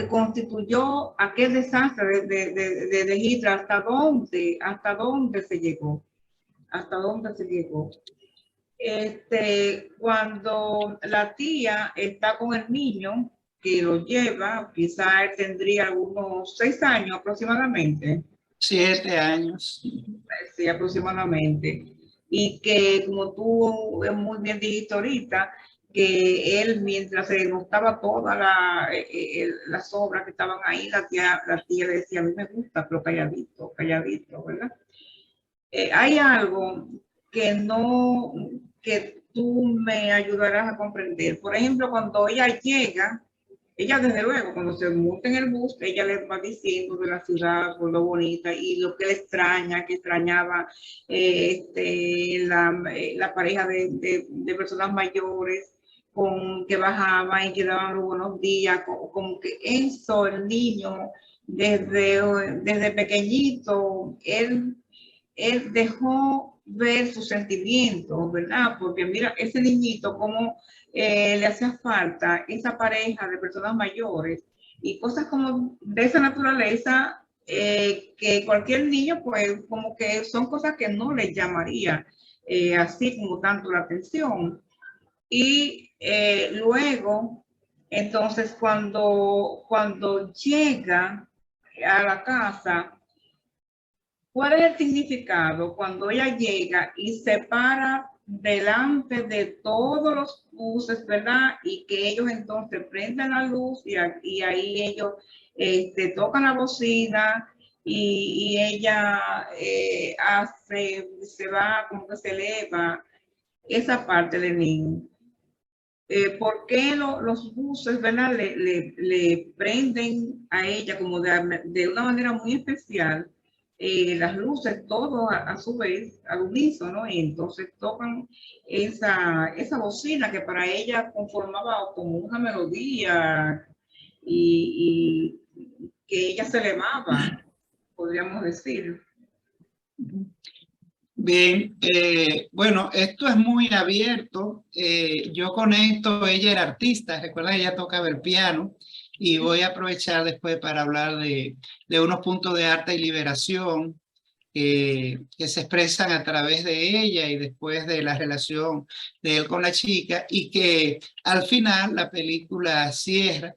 constituyó aquel desastre de Hitler, hasta dónde se llegó. Cuando la tía está con el niño que lo lleva, quizá él tendría algunos 6 años aproximadamente.
7 años.
Sí, aproximadamente. Y que, como tú muy bien dijiste ahorita, que él, mientras se notaba todas las obras que estaban ahí, la tía le decía, a mí me gusta, pero calladito, ¿verdad? Hay algo que tú me ayudarás a comprender. Por ejemplo, cuando ella llega, ella desde luego, cuando se monta en el bus, ella les va diciendo de la ciudad, por lo bonita y lo que le extraña, que extrañaba la pareja de personas mayores con que bajaban y que daban los buenos días, como que eso, el niño, desde pequeñito, él dejó ver sus sentimientos, ¿verdad? Porque mira, ese niñito, como le hacía falta esa pareja de personas mayores y cosas como de esa naturaleza que cualquier niño, pues, como que son cosas que no le llamaría así como tanto la atención. Y luego, entonces, cuando llega a la casa, ¿cuál es el significado cuando ella llega y se para delante de todos los buses, ¿verdad? Y que ellos entonces prenden la luz y ahí ellos tocan la bocina y ella se va, como que se eleva esa parte de niño. ¿Por qué los buses, ¿verdad? Le prenden a ella como de una manera muy especial? Las luces, todo a su vez, al unísono, y entonces tocan esa bocina que para ella conformaba como una melodía y que ella se elevaba, podríamos decir.
Bien, bueno, esto es muy abierto. Yo conecto, ella era artista, recuerda, ella tocaba el piano. Y voy a aprovechar después para hablar de unos puntos de arte y liberación que se expresan a través de ella y después de la relación de él con la chica, y que al final la película cierra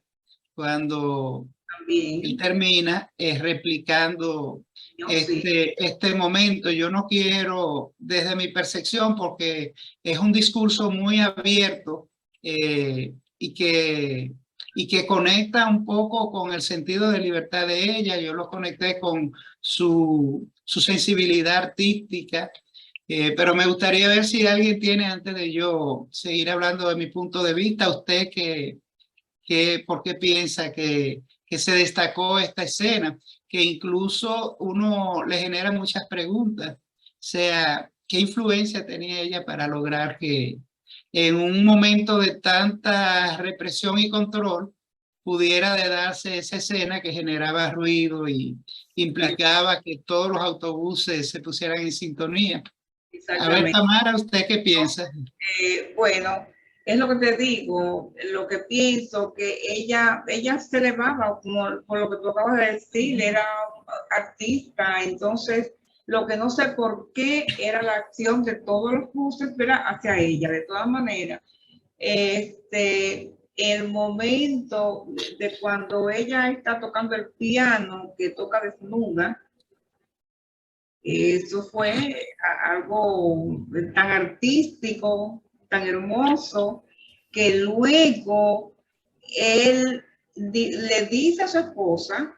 cuando él termina replicando este momento. Yo no quiero, desde mi percepción, porque es un discurso muy abierto y que conecta un poco con el sentido de libertad de ella. Yo lo conecté con su sensibilidad artística, pero me gustaría ver si alguien tiene, antes de yo seguir hablando de mi punto de vista, usted ¿por qué piensa que se destacó esta escena? Que incluso uno le genera muchas preguntas, o sea, ¿qué influencia tenía ella para lograr que en un momento de tanta represión y control pudiera de darse esa escena que generaba ruido y implicaba que todos los autobuses se pusieran en sintonía. A ver, Tamara, ¿usted qué piensa?
Bueno, es lo que te digo, lo que pienso, que ella se elevaba, como por lo que tú acabas de decir, era artista, entonces lo que no sé por qué era la acción de todos los buses, pero hacia ella, de todas maneras. El momento de cuando ella está tocando el piano, que toca desnuda, eso fue algo tan artístico, tan hermoso, que luego él le dice a su esposa,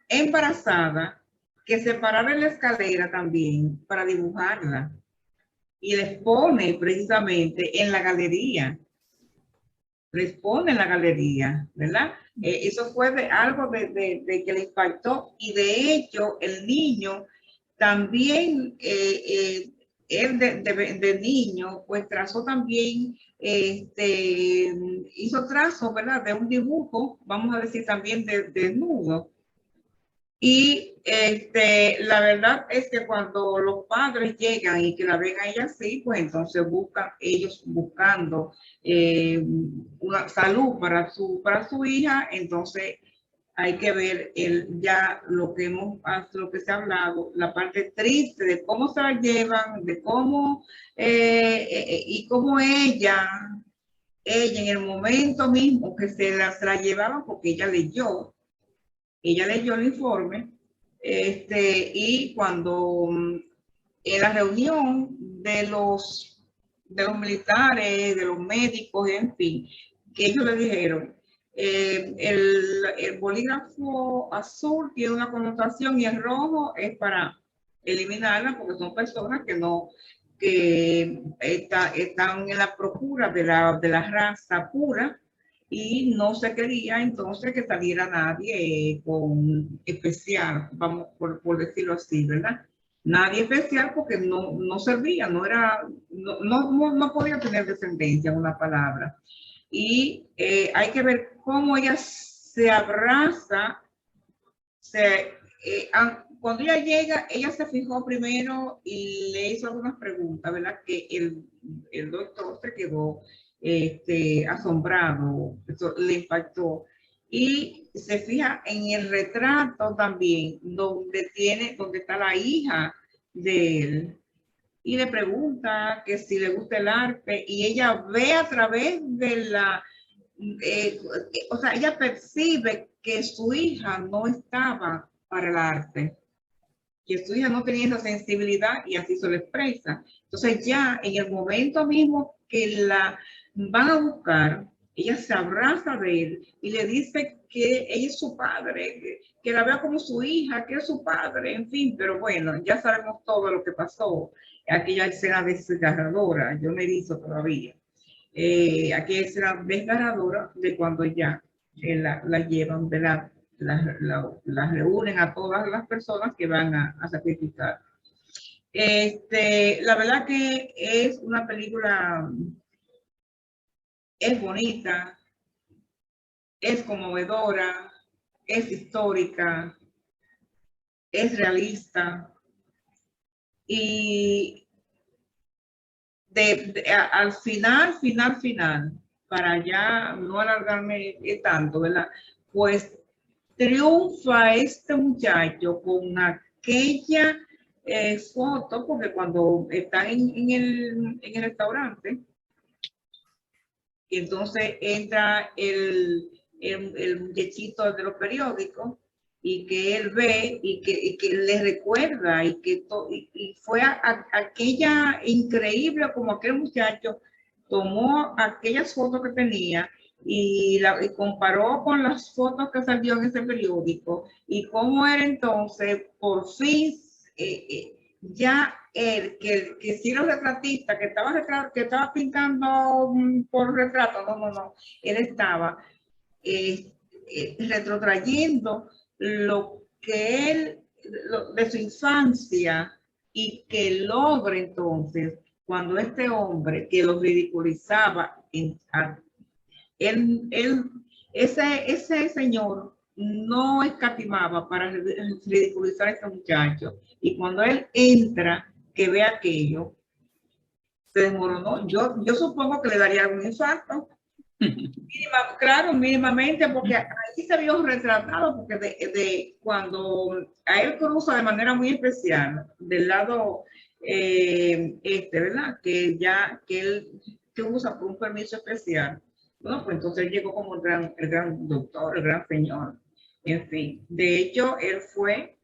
embarazada, que se parara en la escalera también para dibujarla. Y les pone precisamente en la galería. Les pone en la galería, ¿verdad? Eso fue algo de que le impactó. Y de hecho, el niño también, él de niño, pues trazó también, hizo trazo, ¿verdad? De un dibujo, vamos a decir también de desnudo. Y la verdad es que cuando los padres llegan y que la ven a ella así, pues entonces ellos buscando una salud para su hija, entonces hay que ver ya lo que se ha hablado, la parte triste de cómo se la llevan, de cómo y cómo ella en el momento mismo que se la llevaban, porque ella leyó el informe, y cuando en la reunión de los militares, de los médicos, en fin, que ellos le dijeron, el bolígrafo azul tiene una connotación y el rojo es para eliminarla, porque son personas que están en la procura de la raza pura, y no se quería entonces que saliera nadie con especial, vamos por decirlo así, ¿verdad? Nadie especial, porque no servía, no podía tener descendencia, en una palabra. Y hay que ver cómo ella se abraza, cuando ella llega, ella se fijó primero y le hizo algunas preguntas, ¿verdad? Que el doctor se quedó asombrado, eso le impactó. Y se fija en el retrato también, donde está la hija de él, y le pregunta que si le gusta el arte, y ella ve a través de o sea, ella percibe que su hija no estaba para el arte, que su hija no tenía esa sensibilidad, y así se lo expresa. Entonces ya en el momento mismo que la van a buscar, ella se abraza de él y le dice que ella es su padre, que la vea como su hija, que es su padre, en fin. Pero bueno, ya sabemos todo lo que pasó, aquella escena desgarradora, yo me erizo todavía, aquella escena desgarradora de cuando ya la llevan, ¿verdad? Las reúnen a todas las personas que van a sacrificar. La verdad que es una película, es bonita, es conmovedora, es histórica, es realista, y al final, para ya no alargarme tanto, ¿verdad? Pues triunfa este muchacho con aquella foto, porque cuando está en el restaurante, y entonces entra el muchachito de los periódicos, y que él ve y que le recuerda, y fue aquella increíble, como aquel muchacho tomó aquellas fotos que tenía y comparó con las fotos que salió en ese periódico, y cómo era entonces por fin ya él, que si era un retratista, que estaba pintando por retrato, no, él estaba retrotrayendo lo que él, de su infancia, y que logre entonces cuando este hombre que lo ridiculizaba, ese señor no escatimaba para ridiculizar a este muchacho. Y cuando él entra, que ve aquello, se desmoronó. Yo supongo que le daría algún infarto. Mínimamente, porque ahí se vio retratado, porque de cuando a él cruza de manera muy especial del lado ¿verdad? Que él usa por un permiso especial. Bueno, pues entonces él llegó como el gran doctor, el gran señor. En fin, de hecho, él fue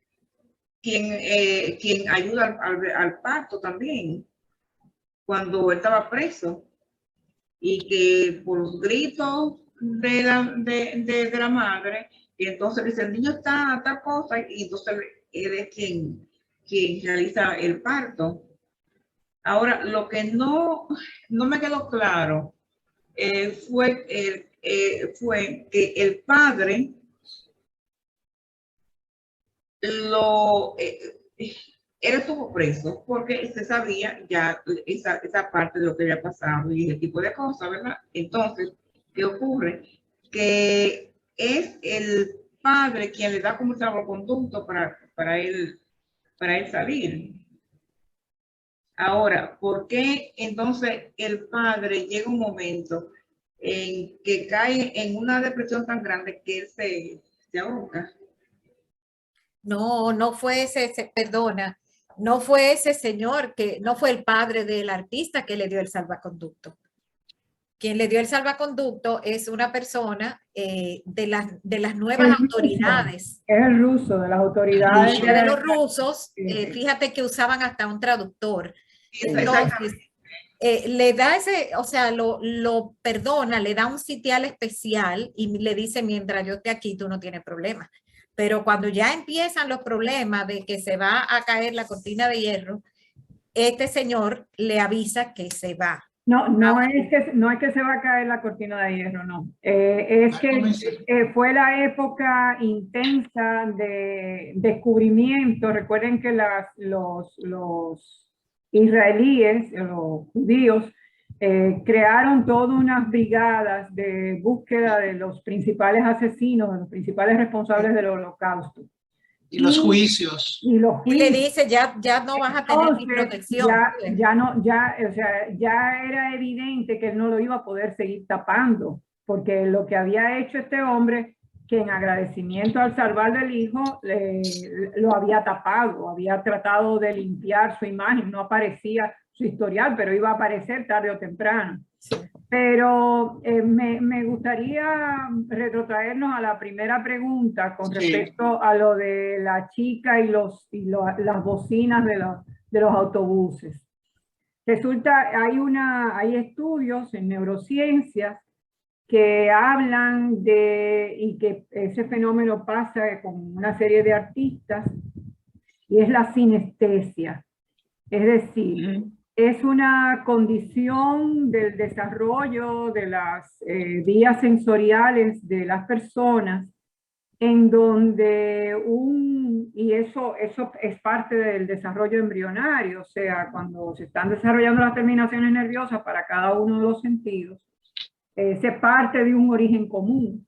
quien ayuda al parto también, cuando él estaba preso, y que por los gritos de la madre, y entonces dice, el niño está a tal cosa, y entonces él es quien realiza el parto. Ahora, lo que no me quedó claro fue que el padre él estuvo preso porque se sabía ya esa parte de lo que había pasado y ese tipo de cosas, ¿verdad? Entonces, ¿qué ocurre? Que es el padre quien le da como un salvoconducto para él salir. Ahora, ¿por qué entonces el padre llega un momento en que cae en una depresión tan grande que él se ahoga?
No fue perdona, no fue ese señor, no fue el padre del artista que le dio el salvaconducto. Quien le dio el salvaconducto es una persona de las nuevas autoridades.
Es el ruso, de las autoridades.
De los rusos, fíjate que usaban hasta un traductor. Entonces, le da lo perdona, le da un sitial especial y le dice, mientras yo esté aquí, tú no tienes problema. Pero cuando ya empiezan los problemas de que se va a caer la cortina de hierro, este señor le avisa que se va.
No es que se va a caer la cortina de hierro, no. Es que fue la época intensa de descubrimiento. Recuerden que los israelíes, los judíos, crearon todas unas brigadas de búsqueda de los principales asesinos, de los principales responsables del holocausto.
Y los juicios.
Y
le dice, ya no vas a tener mi protección.
Ya era evidente que él no lo iba a poder seguir tapando, porque lo que había hecho este hombre, que en agradecimiento al salvar del hijo, lo había tapado, había tratado de limpiar su imagen, no aparecía su historial, pero iba a aparecer tarde o temprano. Sí. Pero me gustaría retrotraernos a la primera pregunta con respecto a lo de la chica y las bocinas de los autobuses. Resulta, hay estudios en neurociencias que hablan y que ese fenómeno pasa con una serie de artistas, y es la sinestesia. Es decir, es una condición del desarrollo de las vías sensoriales de las personas, en donde y eso es parte del desarrollo embrionario, o sea, cuando se están desarrollando las terminaciones nerviosas para cada uno de los sentidos, se parte de un origen común.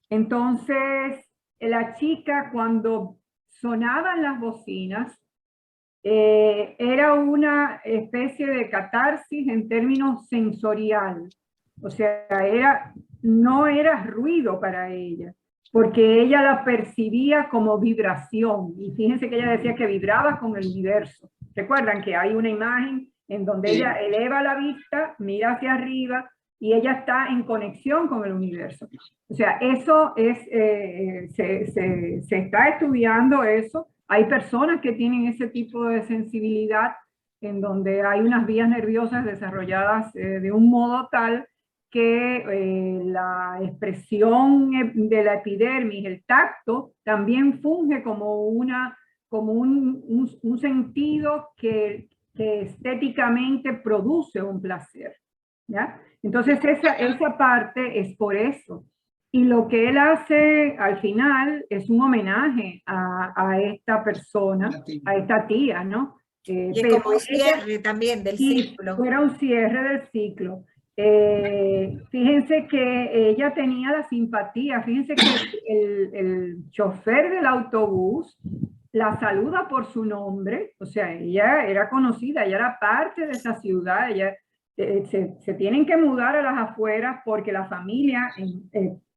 Entonces, la chica, cuando sonaban las bocinas, era una especie de catarsis en términos sensorial. O sea, no era ruido para ella, porque ella la percibía como vibración. Y fíjense que ella decía que vibraba con el universo. ¿Recuerdan que hay una imagen en donde ella eleva la vista, mira hacia arriba, y ella está en conexión con el universo? O sea, eso se está estudiando eso. Hay personas que tienen ese tipo de sensibilidad, en donde hay unas vías nerviosas desarrolladas de un modo tal que la expresión de la epidermis, el tacto, también funge como un sentido que estéticamente produce un placer, ¿ya? Entonces esa parte es por eso. Y lo que él hace al final es un homenaje a esta persona, a esta tía, ¿no?
Y
pero
como un cierre también del ciclo.
Fuera un cierre del ciclo. Fíjense que ella tenía la simpatía, fíjense que el chofer del autobús la saluda por su nombre, o sea, ella era conocida, ella era parte de esa ciudad, ella se tienen que mudar a las afueras porque la familia,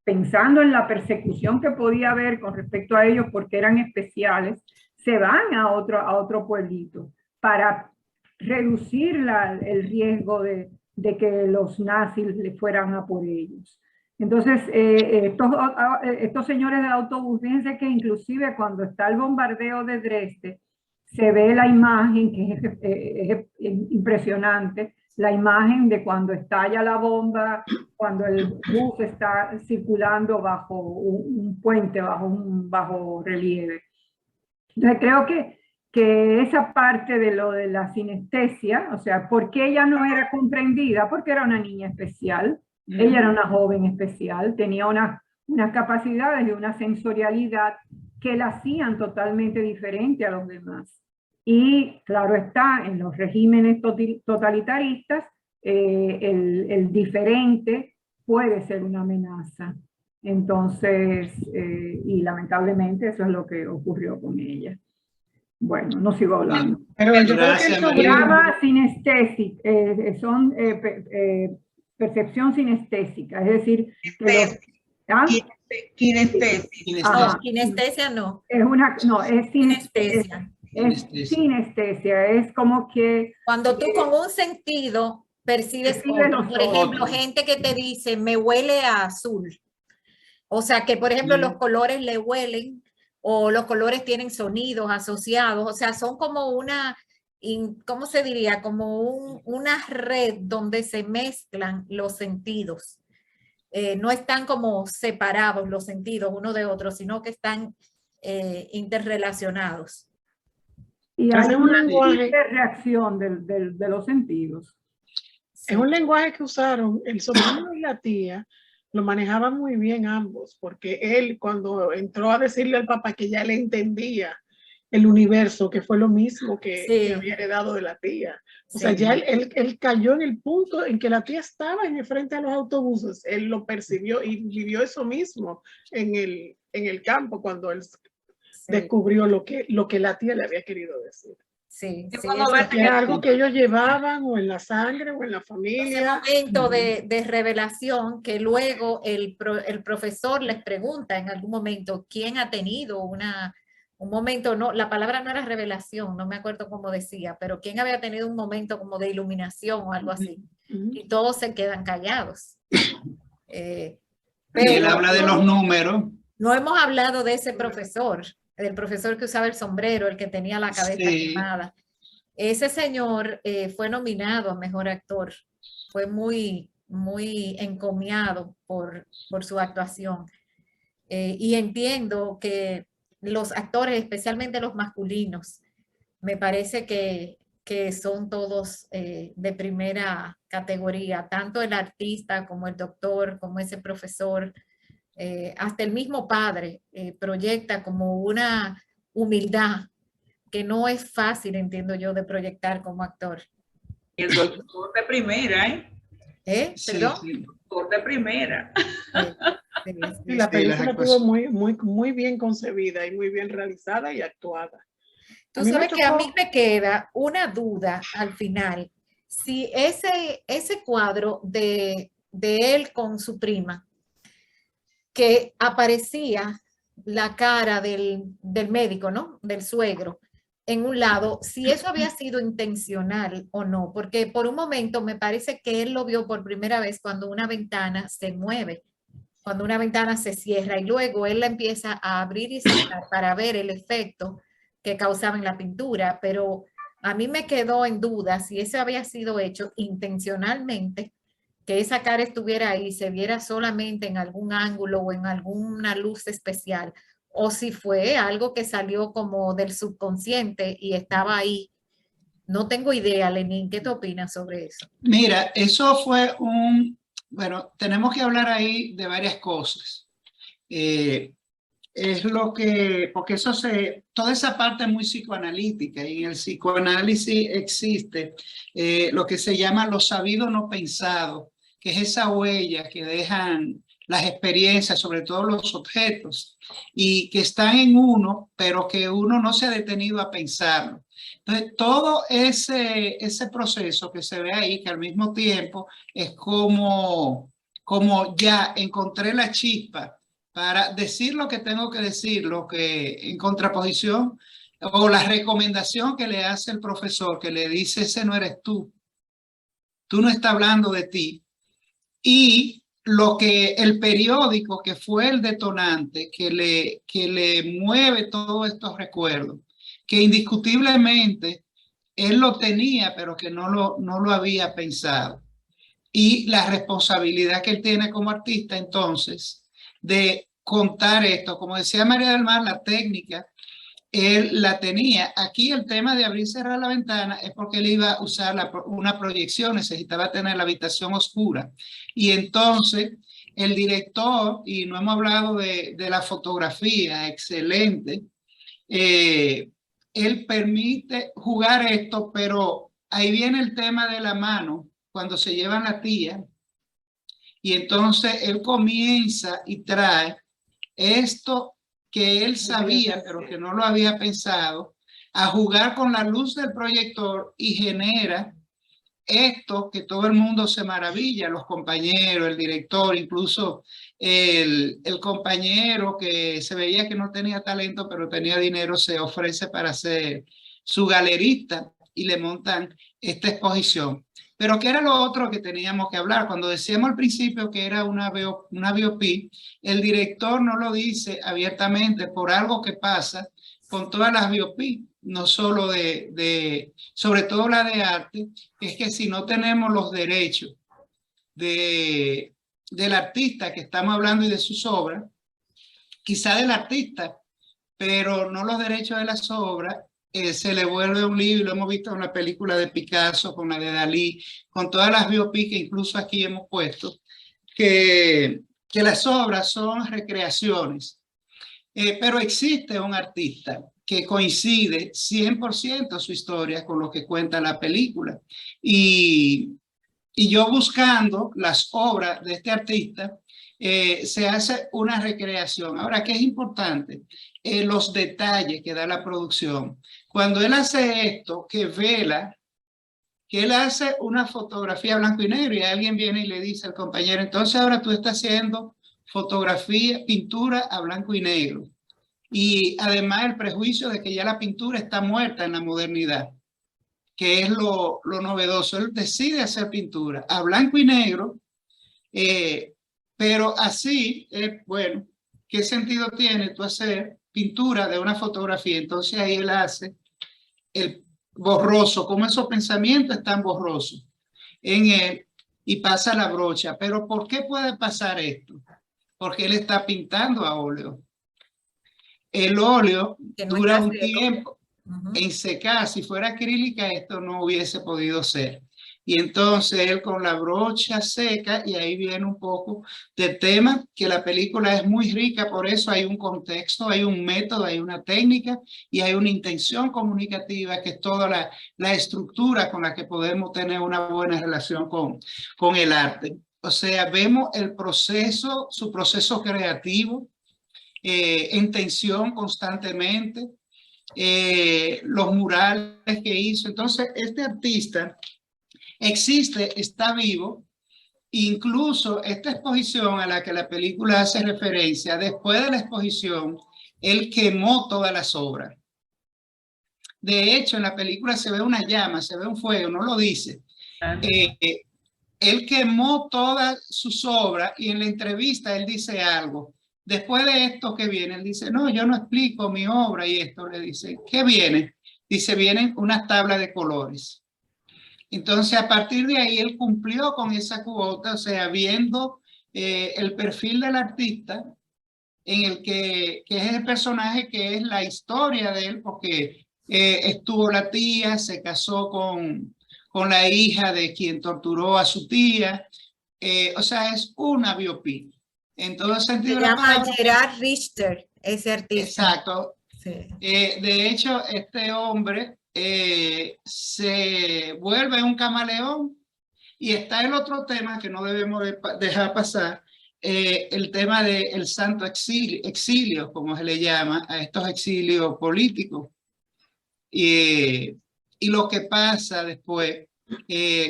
pensando en la persecución que podía haber con respecto a ellos porque eran especiales, se van a otro pueblito para reducir el riesgo de que los nazis le fueran a por ellos. Entonces, estos señores del autobús, fíjense que inclusive cuando está el bombardeo de Dresde, se ve la imagen, que es impresionante, la imagen de cuando estalla la bomba, cuando el bus está circulando bajo un puente, bajo relieve. Entonces, creo que esa parte de lo de la sinestesia, o sea, ¿por qué ella no era comprendida? Porque era una niña especial, ella era una joven especial, tenía unas capacidades y una sensorialidad que la hacían totalmente diferente a los demás. Y claro está, en los regímenes totalitaristas, el diferente puede ser una amenaza. Entonces, y lamentablemente eso es lo que ocurrió con ella. Bueno, no sigo hablando.
Pero yo creo que
el programa sinestésico son percepción sinestésica, es decir,
Kinestesia no.
Es sinestesia. Es sinestesia, es como que...
Cuando tú con un sentido percibes otro. Por ejemplo, gente que te dice, me huele a azul. O sea, que por ejemplo los colores le huelen, o los colores tienen sonidos asociados, o sea, son como una, ¿cómo se diría? Como una red donde se mezclan los sentidos. No están como separados los sentidos uno de otro, sino que están interrelacionados.
Y hay una reacción de los sentidos.
Es un lenguaje que usaron el sobrino y la tía, lo manejaban muy bien ambos, porque él cuando entró a decirle al papá que ya le entendía el universo, que fue lo mismo que había heredado de la tía. O sea, ya él cayó en el punto en que la tía estaba en el frente a los autobuses, él lo percibió y vivió eso mismo en el campo cuando él descubrió lo que la tía le había querido decir.
Sí,
es algo que ellos llevaban o en la sangre o en la familia.
Ese momento de revelación que luego el profesor les pregunta en algún momento quién ha tenido un momento, no, la palabra no era revelación, no me acuerdo cómo decía, pero quién había tenido un momento como de iluminación o algo así. Y todos se quedan callados.
Pero él habla de los números.
No hemos hablado de ese profesor, del profesor que usaba el sombrero, el que tenía la cabeza quemada. Ese señor fue nominado a Mejor Actor. Fue muy, muy encomiado por su actuación. Y entiendo que los actores, especialmente los masculinos, me parece que son todos de primera categoría, tanto el artista como el doctor, como ese profesor. Hasta el mismo padre proyecta como una humildad que no es fácil, entiendo yo, de proyectar como actor.
Y el doctor de primera,
¿Perdón?
Sí. El doctor de primera.
Y la película estuvo muy bien concebida y muy bien realizada y actuada.
Tú sabes que a mí me queda una duda al final, si ese cuadro de él con su prima, que aparecía la cara del médico, ¿no? Del suegro, en un lado, si eso había sido intencional o no, porque por un momento me parece que él lo vio por primera vez cuando una ventana se mueve, cuando una ventana se cierra y luego él la empieza a abrir y cerrar para ver el efecto que causaba en la pintura, pero a mí me quedó en duda si eso había sido hecho intencionalmente, que esa cara estuviera ahí, se viera solamente en algún ángulo o en alguna luz especial, o si fue algo que salió como del subconsciente y estaba ahí. No tengo idea, Lenín, ¿qué te opinas sobre eso?
Mira, eso fue bueno, tenemos que hablar ahí de varias cosas. es lo que, porque eso toda esa parte es muy psicoanalítica, y en el psicoanálisis existe lo que se llama lo sabido no pensado, que es esa huella que dejan las experiencias, sobre todo los objetos, y que están en uno, pero que uno no se ha detenido a pensarlo. Entonces, todo ese proceso que se ve ahí, que al mismo tiempo es como ya encontré la chispa para decir lo que tengo que decir, lo que en contraposición, o la recomendación que le hace el profesor, que le dice, ese no eres tú no estás hablando de ti, y lo que el periódico, que fue el detonante, que le mueve todos estos recuerdos, que indiscutiblemente él lo tenía, pero que no lo había pensado. Y la responsabilidad que él tiene como artista, entonces, de contar esto. Como decía María del Mar, la técnica, él la tenía. Aquí el tema de abrir y cerrar la ventana es porque él iba a usar una proyección, necesitaba tener la habitación oscura. Y entonces el director, y no hemos hablado de la fotografía, excelente, él permite jugar esto, pero ahí viene el tema de la mano, cuando se llevan la tía, y entonces él comienza y trae esto que él sabía, pero que no lo había pensado, a jugar con la luz del proyector, y genera esto que todo el mundo se maravilla, los compañeros, el director, incluso el compañero que se veía que no tenía talento, pero tenía dinero, se ofrece para ser su galerista y le montan esta exposición. Pero ¿qué era lo otro que teníamos que hablar? Cuando decíamos al principio que era una biopic, el director no lo dice abiertamente por algo que pasa con todas las biopic, no solo sobre todo la de arte, es que si no tenemos los derechos del artista que estamos hablando y de sus obras, quizá del artista, pero no los derechos de las obras, se le vuelve un libro. Lo hemos visto en la película de Picasso, con la de Dalí, con todas las biopic que incluso aquí hemos puesto, que las obras son recreaciones. Pero existe un artista que coincide 100% su historia con lo que cuenta la película. Y yo buscando las obras de este artista, se hace una recreación. Ahora, ¿qué es importante? Los detalles que da la producción. Cuando él hace esto, que vela, que él hace una fotografía blanco y negro, y alguien viene y le dice al compañero, entonces ahora tú estás haciendo fotografía, pintura a blanco y negro. Y además el prejuicio de que ya la pintura está muerta en la modernidad, que es lo novedoso. Él decide hacer pintura a blanco y negro, pero así, bueno, ¿qué sentido tiene tú hacer pintura de una fotografía? Entonces ahí él hace el borroso, como esos pensamientos están borrosos en él, y pasa la brocha. Pero ¿por qué puede pasar esto? Porque él está pintando a óleo. El óleo dura un tiempo en secar. Si fuera acrílica, esto no hubiese podido ser. Y entonces él con la brocha seca, y ahí viene un poco del tema, que la película es muy rica, por eso hay un contexto, hay un método, hay una técnica y hay una intención comunicativa, que es toda la estructura con la que podemos tener una buena relación con el arte. O sea, vemos el proceso, su proceso creativo, en tensión constantemente, los murales que hizo. Entonces, este artista existe, está vivo. Incluso esta exposición a la que la película hace referencia, después de la exposición, él quemó todas las obras. De hecho, en la película se ve una llama, se ve un fuego, no lo dice. Él quemó todas sus obras, y en la entrevista él dice algo. Después de esto que viene, él dice, no, yo no explico mi obra, y esto le dice, ¿qué viene? Dice, vienen unas tablas de colores. Entonces, a partir de ahí, él cumplió con esa cuota, o sea, viendo el perfil del artista, en el que es el personaje, que es la historia de él, porque estuvo la tía, se casó con la hija de quien torturó a su tía, o sea, es una biopic. En todo sentido,
se llama Gerard Richter, ese artista.
Exacto.
Sí.
De hecho, este hombre se vuelve un camaleón. Y está el otro tema que no debemos dejar pasar, el tema del santo exilio, como se le llama a estos exilios políticos. Y lo que pasa después,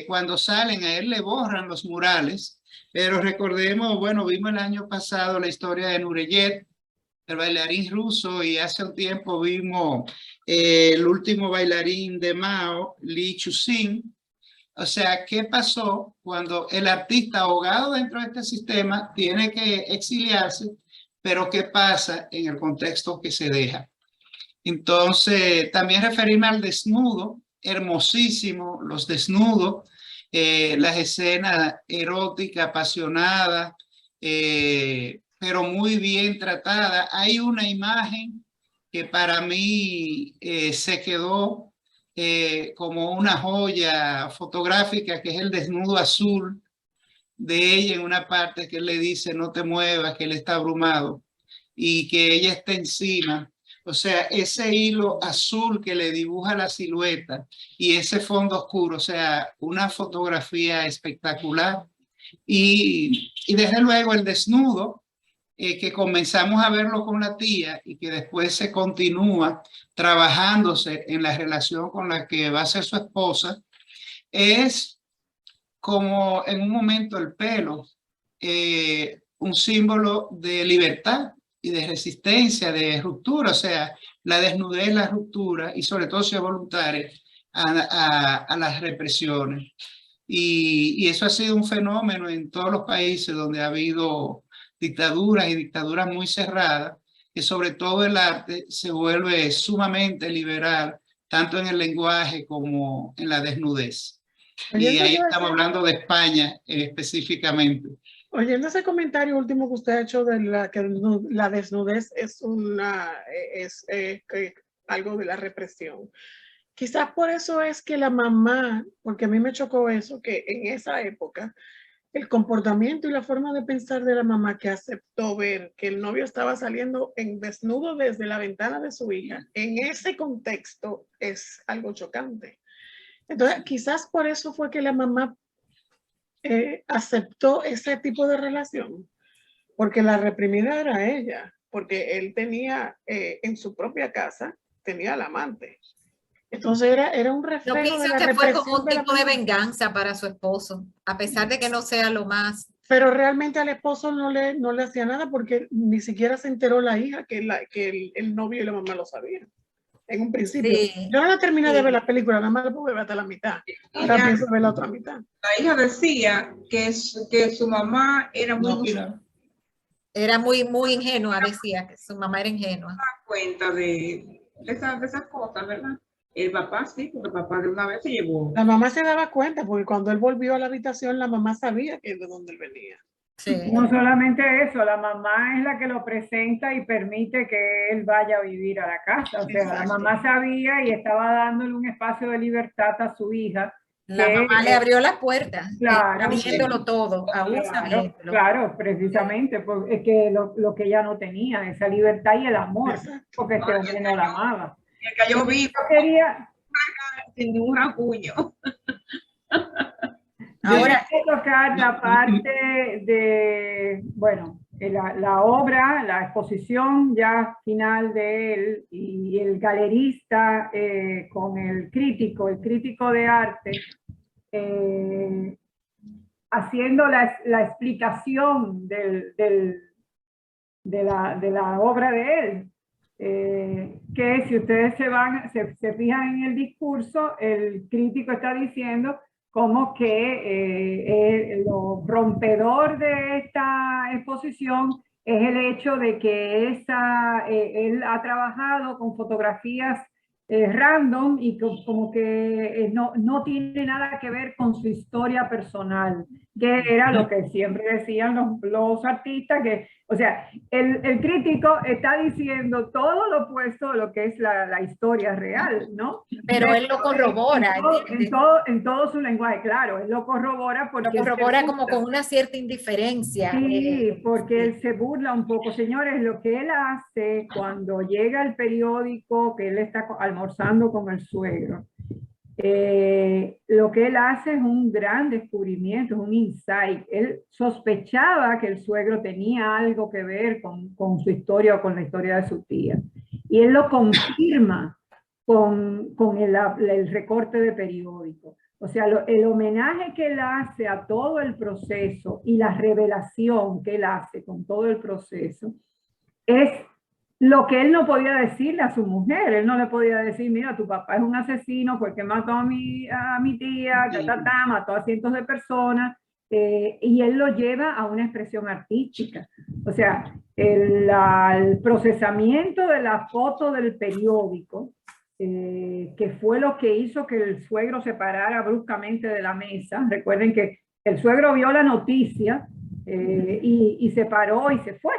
cuando salen, a él le borran los murales, pero recordemos, bueno, vimos el año pasado la historia de Nureyev, el bailarín ruso, y hace un tiempo vimos el último bailarín de Mao, Li Chuxing. O sea, ¿qué pasó cuando el artista ahogado dentro de este sistema tiene que exiliarse? Pero ¿qué pasa en el contexto que se deja? Entonces, también referirme al desnudo, hermosísimo, los desnudos, las escenas eróticas, apasionadas, pero muy bien tratadas. Hay una imagen que para mí se quedó como una joya fotográfica, que es el desnudo azul de ella en una parte que él le dice no te muevas, que él está abrumado y que ella está encima. O sea, ese hilo azul que le dibuja la silueta y ese fondo oscuro, o sea, una fotografía espectacular. Y desde luego el desnudo, que comenzamos a verlo con la tía y que después se continúa trabajándose en la relación con la que va a ser su esposa, es como en un momento el pelo, un símbolo de libertad y de resistencia, de ruptura, o sea, la desnudez, la ruptura y sobre todo si es voluntaria a las represiones. Y eso ha sido un fenómeno en todos los países donde ha habido dictaduras y dictaduras muy cerradas, que sobre todo el arte se vuelve sumamente liberal, tanto en el lenguaje como en la desnudez. Y ahí estamos hablando de España específicamente.
Oyendo ese comentario último que usted ha hecho de que la desnudez es algo de la represión. Quizás por eso es que la mamá, porque a mí me chocó eso, que en esa época el comportamiento y la forma de pensar de la mamá, que aceptó ver que el novio estaba saliendo en desnudo desde la ventana de su hija, en ese contexto es algo chocante. Entonces, quizás por eso fue que la mamá aceptó ese tipo de relación, porque la reprimida era ella, porque él tenía en su propia casa, tenía al amante. Entonces era un reflejo de la represión.
Yo pienso que fue como un tipo de venganza para su esposo, a pesar de que no sea lo más.
Pero realmente al esposo no le hacía nada porque ni siquiera se enteró la hija que el novio y la mamá lo sabían. En un principio. Sí. Yo no la terminé de ver la película, nada más la pude ver hasta la mitad. Ahora pienso ver la otra mitad.
La hija decía que su mamá era
muy ingenua, decía que su mamá era ingenua.
No se da cuenta de esas cosas, ¿verdad? El papá sí, porque el papá de una vez se llevó.
La mamá se daba cuenta, porque cuando él volvió a la habitación, la mamá sabía de dónde él venía.
Sí. No solamente eso, la mamá es la que lo presenta y permite que él vaya a vivir a la casa. O sea, la mamá sabía y estaba dándole un espacio de libertad a su hija.
La mamá le abrió la puerta,
claro,
viéndolo todo, aún sabiéndolo.
Claro, precisamente, porque es que lo que ella no tenía, esa libertad y el amor, porque este hombre no la amaba.
Me cayó vivo.
Quería
sin ningún rasguño.
Ahora hay que tocar la parte de, bueno, la obra, la exposición ya final de él y el galerista con el crítico de arte, haciendo la explicación de la obra de él. Que si ustedes se fijan en el discurso, el crítico está diciendo como que lo rompedor de esta exposición es el hecho de que él ha trabajado con fotografías random y como que no tiene nada que ver con su historia personal. que era lo que siempre decían los artistas, que, o sea, el crítico está diciendo todo lo opuesto de lo que es la historia real, ¿no?
Pero él lo corrobora.
En todo su lenguaje, claro, él lo corrobora porque...
Lo corrobora como con una cierta indiferencia.
Sí, porque él se burla un poco. Señores, lo que él hace cuando llega el periódico, que él está almorzando con el suegro, lo que él hace es un gran descubrimiento, es un insight. Él sospechaba que el suegro tenía algo que ver con su historia o con la historia de su tía. Y él lo confirma con el recorte de periódico. O sea, el homenaje que él hace a todo el proceso y la revelación que él hace con todo el proceso es lo que él no podía decirle a su mujer. Él no le podía decir, mira, tu papá es un asesino porque mató a mi tía, mató a cientos de personas, y él lo lleva a una expresión artística. O sea, el procesamiento de la foto del periódico, que fue lo que hizo que el suegro se parara bruscamente de la mesa. Recuerden que el suegro vio la noticia y se paró y se fue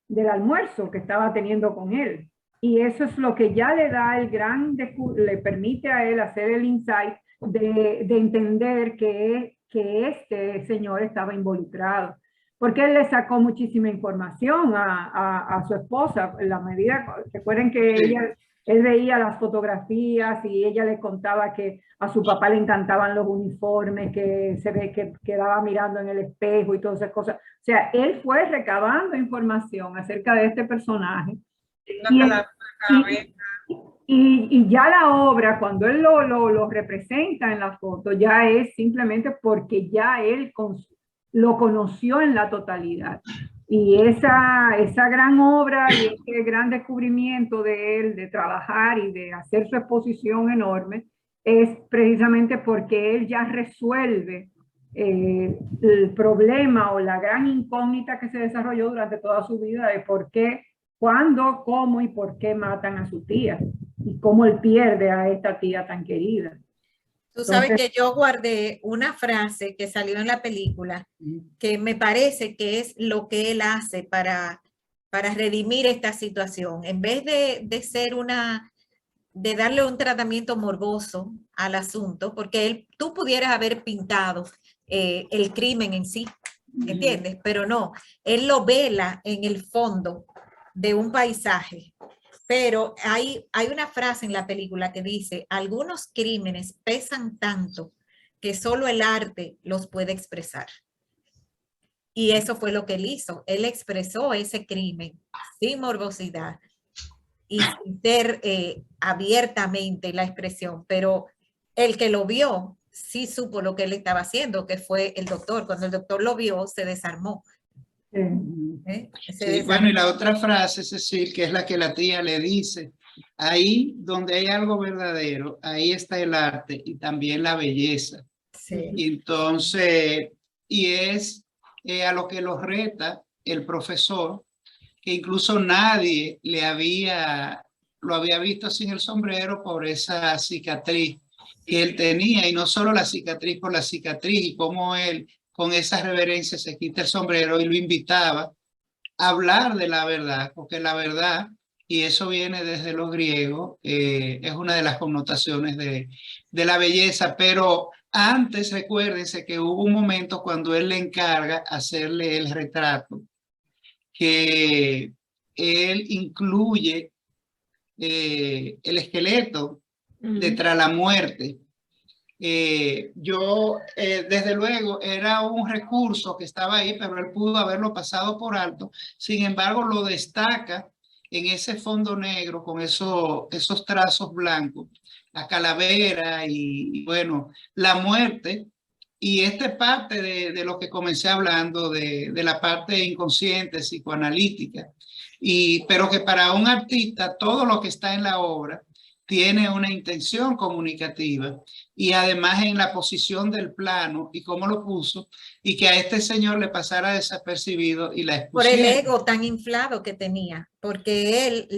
del almuerzo que estaba teniendo con él. Y eso es lo que ya le da le permite a él hacer el insight de entender que este señor estaba involucrado. Porque él le sacó muchísima información a su esposa. En la medida, recuerden que él veía las fotografías y ella le contaba que a su papá le encantaban los uniformes, que se ve que quedaba mirando en el espejo y todas esas cosas. O sea, él fue recabando información acerca de este personaje. Y ya la obra, cuando él lo representa en la foto, ya es simplemente porque ya él lo conoció en la totalidad. Y esa gran obra y ese gran descubrimiento de él, de trabajar y de hacer su exposición enorme, es precisamente porque él ya resuelve el problema o la gran incógnita que se desarrolló durante toda su vida de por qué, cuándo, cómo y por qué matan a su tía y cómo él pierde a esta tía tan querida.
Tú sabes que yo guardé una frase que salió en la película que me parece que es lo que él hace para redimir esta situación. En vez de darle un tratamiento morboso al asunto, porque tú pudieras haber pintado el crimen en sí, ¿entiendes? Pero no, él lo vela en el fondo de un paisaje. Pero hay una frase en la película que dice, algunos crímenes pesan tanto que solo el arte los puede expresar. Y eso fue lo que él hizo. Él expresó ese crimen sin morbosidad y sin ser abiertamente la expresión. Pero el que lo vio sí supo lo que él estaba haciendo, que fue el doctor. Cuando el doctor lo vio, se desarmó.
Sí, bueno, y la otra frase, Cecil, que es la que la tía le dice, ahí donde hay algo verdadero, ahí está el arte y también la belleza.
Sí.
Y entonces, y es a lo que lo reta el profesor, que incluso nadie lo había visto sin el sombrero por esa cicatriz que él tenía, y no solo la cicatriz por la cicatriz, y cómo él con esa reverencia se quita el sombrero y lo invitaba a hablar de la verdad, porque la verdad, y eso viene desde los griegos, es una de las connotaciones de la belleza. Pero antes, recuérdense que hubo un momento cuando él le encarga hacerle el retrato, que él incluye el esqueleto tras la muerte. Desde luego era un recurso que estaba ahí, pero él pudo haberlo pasado por alto. Sin embargo, lo destaca en ese fondo negro con esos trazos blancos, la calavera y bueno, la muerte. Y esta parte de lo que comencé hablando, de la parte inconsciente, psicoanalítica, pero que para un artista todo lo que está en la obra tiene una intención comunicativa, y además en la posición del plano y cómo lo puso, y que a este señor le pasara desapercibido y la
por el
expusiera.
ego tan inflado que tenía, porque él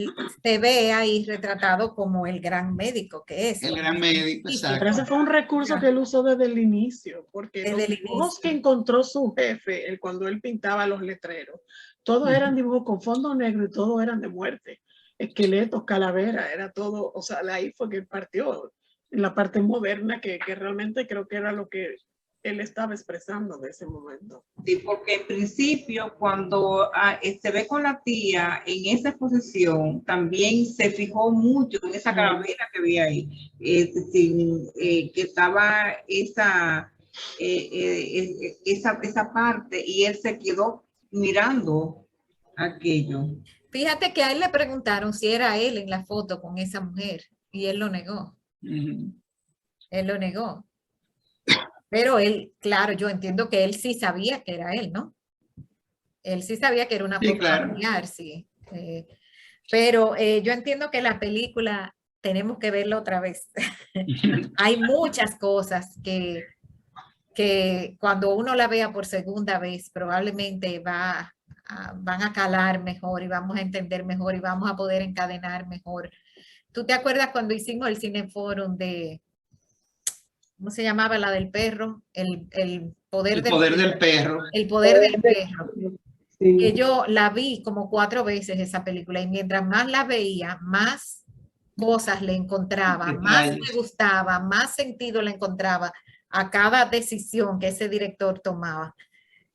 se ve ahí retratado como el gran médico que es.
El gran médico, exacto.
Pero ese fue un recurso que él usó desde el inicio, porque
Desde
los
el
dibujos que encontró su jefe, cuando él pintaba los letreros, todos eran dibujos con fondo negro y todos eran de muerte. Esqueletos, calavera, era todo, o sea, ahí fue que él partió en la parte moderna que realmente creo que era lo que él estaba expresando de ese momento.
Sí, porque en principio cuando se ve con la tía en esa exposición, también se fijó mucho en esa calavera que había ahí, que estaba esa parte, y él se quedó mirando aquello.
Fíjate que a él le preguntaron si era él en la foto con esa mujer y él lo negó. Él lo negó. Pero él, claro, yo entiendo que él sí sabía que era él, ¿no? Él sí sabía que era una foto familiar, sí. Pero yo entiendo que la película tenemos que verla otra vez. Hay muchas cosas que cuando uno la vea por segunda vez probablemente van a calar mejor y vamos a entender mejor y vamos a poder encadenar mejor. ¿Tú te acuerdas cuando hicimos el Cineforum de, ¿cómo se llamaba la del perro? El poder del perro. El poder del perro. Sí. Que yo la vi como 4 veces esa película, y mientras más la veía, más cosas le encontraba, más me gustaba, más sentido le encontraba a cada decisión que ese director tomaba.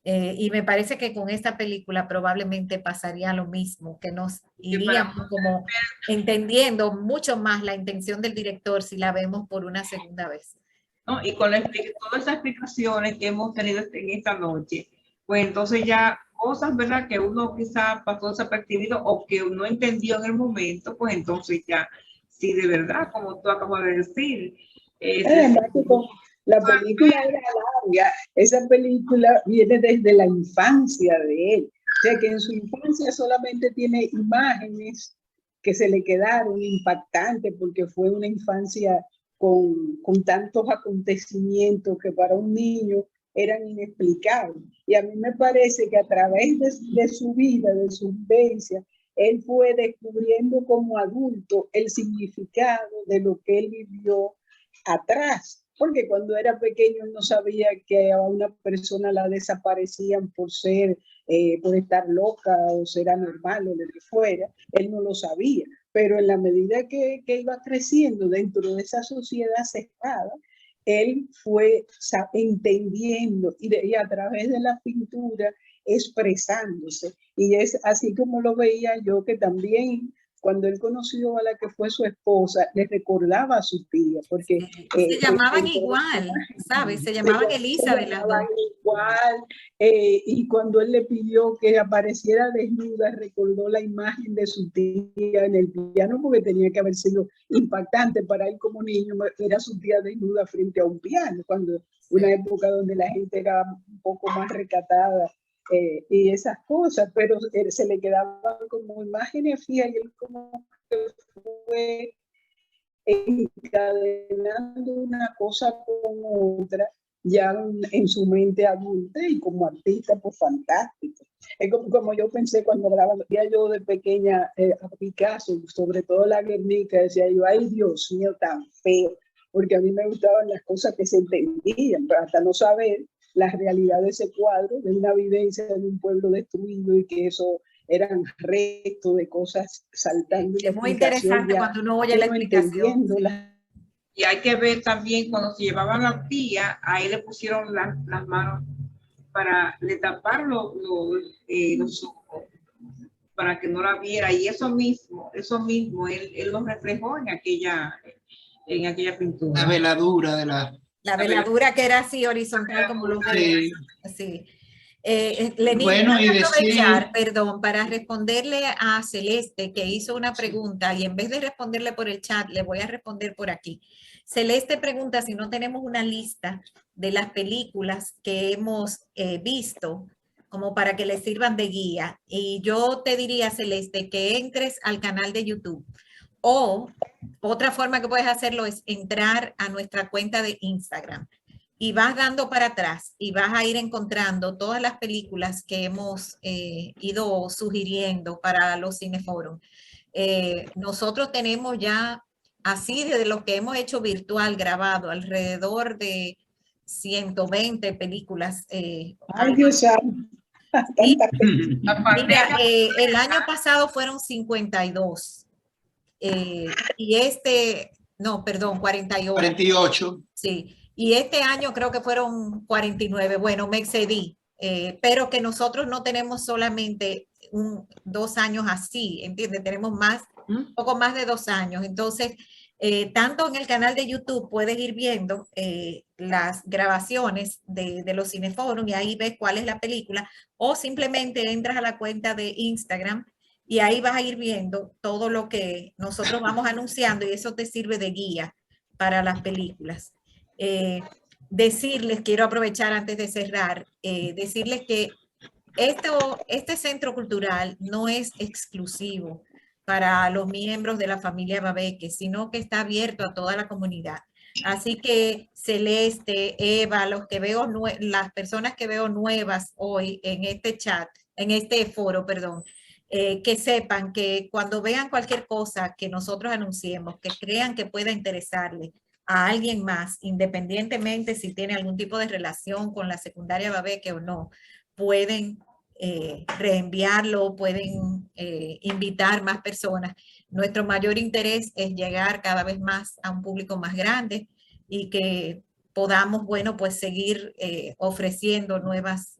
Y me parece que con esta película probablemente pasaría lo mismo, que nos iríamos como entendiendo mucho más la intención del director si la vemos por una segunda vez.
¿No? Y con todas esas explicaciones que hemos tenido en esta noche, pues entonces ya cosas, ¿verdad?, que uno quizá pasó desapercibido o que no entendió en el momento, pues entonces ya, sí, de verdad, como tú acabas de decir.
La película era larga, esa película viene desde la infancia de él, o sea que en su infancia solamente tiene imágenes que se le quedaron impactantes porque fue una infancia con tantos acontecimientos que para un niño eran inexplicables. Y a mí me parece que a través de su vida, de su vivencia, él fue descubriendo como adulto el significado de lo que él vivió atrás. Porque cuando era pequeño no sabía que a una persona la desaparecían por estar loca o ser anormal o lo que fuera. Él no lo sabía. Pero en la medida que iba creciendo dentro de esa sociedad cerrada, él fue entendiendo y a través de la pintura expresándose. Y es así como lo veía yo, que también cuando él conoció a la que fue su esposa, le recordaba a su tía, porque
se llamaban igual, ¿sabes? Se llamaban Elizabeth. Se llamaban
igual, y cuando él le pidió que apareciera desnuda, recordó la imagen de su tía en el piano, porque tenía que haber sido impactante para él como niño, era su tía desnuda frente a un piano, cuando una época donde la gente era un poco más recatada. Y esas cosas, pero se le quedaban como imágenes fijas y él como que fue encadenando una cosa con otra ya en su mente adulta, y como artista pues fantástico. Es como yo pensé cuando veía yo de pequeña a Picasso, sobre todo la Guernica, decía yo, ay Dios mío, tan feo, porque a mí me gustaban las cosas que se entendían, pero hasta no saber la realidad de ese cuadro, de una vivencia de un pueblo destruido, y que eso eran restos de cosas saltando.
Es muy interesante cuando uno oye la explicación.
Y hay que ver también cuando se llevaban a la tía, ahí le pusieron las manos para le tapar los ojos, para que no la viera, y eso mismo él lo reflejó en aquella pintura.
La veladura de
la veladura que era así horizontal como lo veía. Sí. Lenín,
bueno, y
aprovechar, perdón, para responderle a Celeste, que hizo una pregunta, y en vez de responderle por el chat, le voy a responder por aquí. Celeste pregunta si no tenemos una lista de las películas que hemos visto, como para que les sirvan de guía. Y yo te diría, Celeste, que entres al canal de YouTube, O otra forma que puedes hacerlo es entrar a nuestra cuenta de Instagram y vas dando para atrás y vas a ir encontrando todas las películas que hemos ido sugiriendo para los Cineforum. Nosotros tenemos ya, así desde lo que hemos hecho virtual, grabado, alrededor de 120 películas.
Ay, Dios santo.
Mira, el año pasado fueron 52. Y no, perdón, 48.
48.
Sí, y este año creo que fueron 49. Bueno, me excedí, pero que nosotros no tenemos solamente 2 años así, ¿entiendes? Tenemos un poco más de 2 años. Entonces, tanto en el canal de YouTube puedes ir viendo las grabaciones de los Cineforum y ahí ves cuál es la película, o simplemente entras a la cuenta de Instagram y ahí vas a ir viendo todo lo que nosotros vamos anunciando y eso te sirve de guía para las películas. Decirles, quiero aprovechar antes de cerrar, decirles que este centro cultural no es exclusivo para los miembros de la familia Babeque, sino que está abierto a toda la comunidad. Así que Celeste, Eva, las personas que veo nuevas hoy en este chat, en este foro, perdón, que sepan que cuando vean cualquier cosa que nosotros anunciemos, que crean que pueda interesarle a alguien más, independientemente si tiene algún tipo de relación con la secundaria Babeque o no, pueden reenviarlo, pueden invitar más personas. Nuestro mayor interés es llegar cada vez más a un público más grande y que podamos, bueno, pues seguir ofreciendo nuevas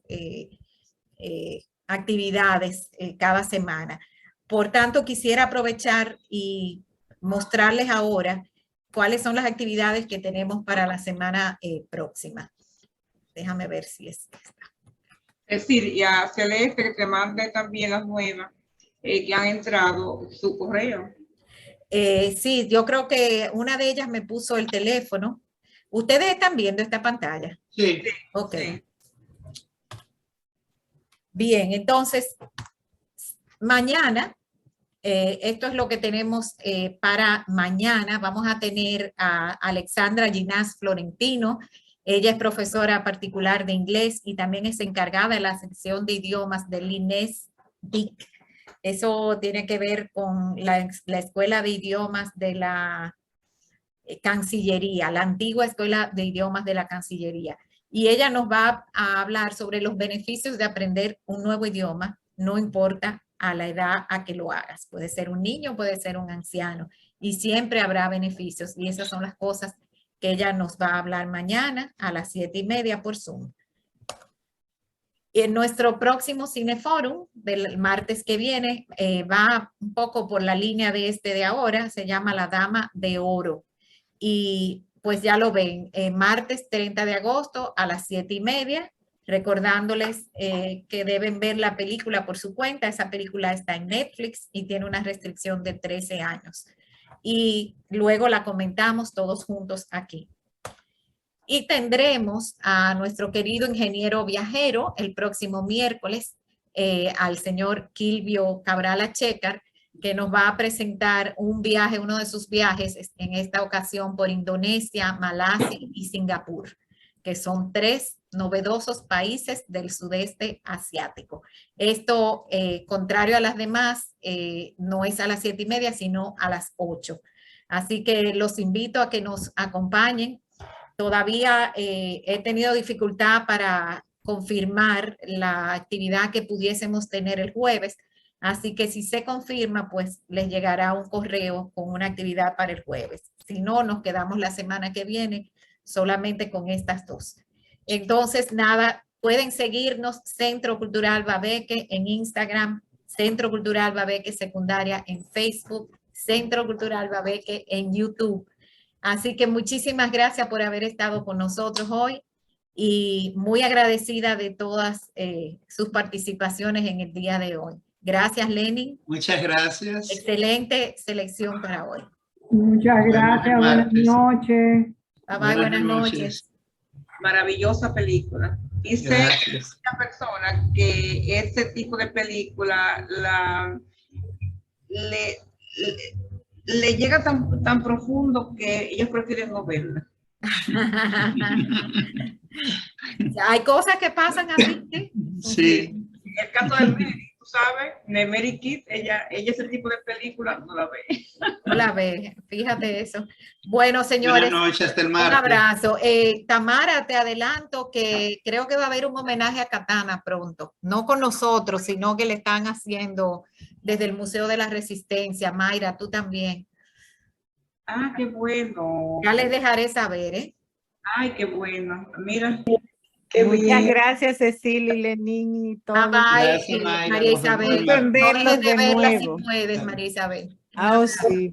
actividades cada semana. Por tanto, quisiera aprovechar y mostrarles ahora cuáles son las actividades que tenemos para la semana próxima. Déjame ver si es esta.
Es decir, y a Celeste que te mande también las nuevas que han entrado su correo.
Sí, yo creo que una de ellas me puso el teléfono. ¿Ustedes están viendo esta pantalla?
Sí.
Ok.
Sí.
Bien, entonces, mañana, esto es lo que tenemos para mañana. Vamos a tener a Alexandra Ginás Florentino. Ella es profesora particular de inglés y también es encargada de la sección de idiomas del INES-DIC. Eso tiene que ver con la Escuela de Idiomas de la Cancillería, la antigua Escuela de Idiomas de la Cancillería. Y ella nos va a hablar sobre los beneficios de aprender un nuevo idioma, no importa a la edad a que lo hagas. Puede ser un niño, puede ser un anciano, y siempre habrá beneficios. Y esas son las cosas que ella nos va a hablar mañana a las 7:30 por Zoom. En nuestro próximo Cineforum del martes que viene va un poco por la línea de ahora, se llama La Dama de Oro. Y pues ya lo ven, martes 30 de agosto a las 7:30, recordándoles que deben ver la película por su cuenta. Esa película está en Netflix y tiene una restricción de 13 años. Y luego la comentamos todos juntos aquí. Y tendremos a nuestro querido ingeniero viajero el próximo miércoles, al señor Kilvio Cabral Achecar, que nos va a presentar un viaje, uno de sus viajes, en esta ocasión por Indonesia, Malasia y Singapur, que son 3 novedosos países del sudeste asiático. Esto, contrario a las demás, no es a las 7:30, sino a las 8. Así que los invito a que nos acompañen. Todavía he tenido dificultad para confirmar la actividad que pudiésemos tener el jueves. Así que si se confirma, pues les llegará un correo con una actividad para el jueves. Si no, nos quedamos la semana que viene solamente con estas 2. Entonces, nada, pueden seguirnos Centro Cultural Babeque en Instagram, Centro Cultural Babeque Secundaria en Facebook, Centro Cultural Babeque en YouTube. Así que muchísimas gracias por haber estado con nosotros hoy y muy agradecida de todas sus participaciones en el día de hoy. Gracias, Lenin.
Muchas gracias.
Excelente selección para hoy.
Muchas gracias. Buenas noches.
Bye bye, buenas noches.
Maravillosa película. Y sé una persona que este tipo de película le llega tan profundo que ellos prefieren no verla.
Hay cosas que pasan así. ¿Sí?
Sí.
El caso de Mary, tú sabes, de Mary Kid, ella ese tipo de película no la ve.
No la ve, fíjate eso. Bueno, señores,
Buenas noches, hasta el
un
martes.
abrazo. Tamara, te adelanto que creo que va a haber un homenaje a Katana pronto, no con nosotros, sino que le están haciendo desde el Museo de la Resistencia. Mayra, tú también.
Ah, qué bueno.
Ya les dejaré saber, ¿eh?
Ay, qué bueno. Mira.
Muchas gracias, Cecilia y Lenín y todo.
Bye, María Isabel.
En
No
verlos
dejes de
de
verla si
nuevo.
puedes, María Isabel.
Ah, sí.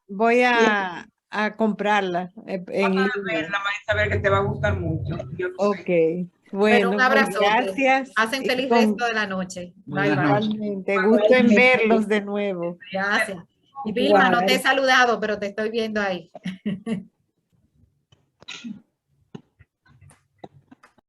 Voy a comprarla en línea.
Verla, María Isabel, que te va a gustar mucho. Yo lo sé.
Ok. Bueno,
un abrazo.
gracias.
Hacen feliz resto de la noche. Bye, bye.
Igualmente. Gusto en verlos de nuevo.
Gracias. Y Vilma, no te he saludado, pero te estoy viendo ahí.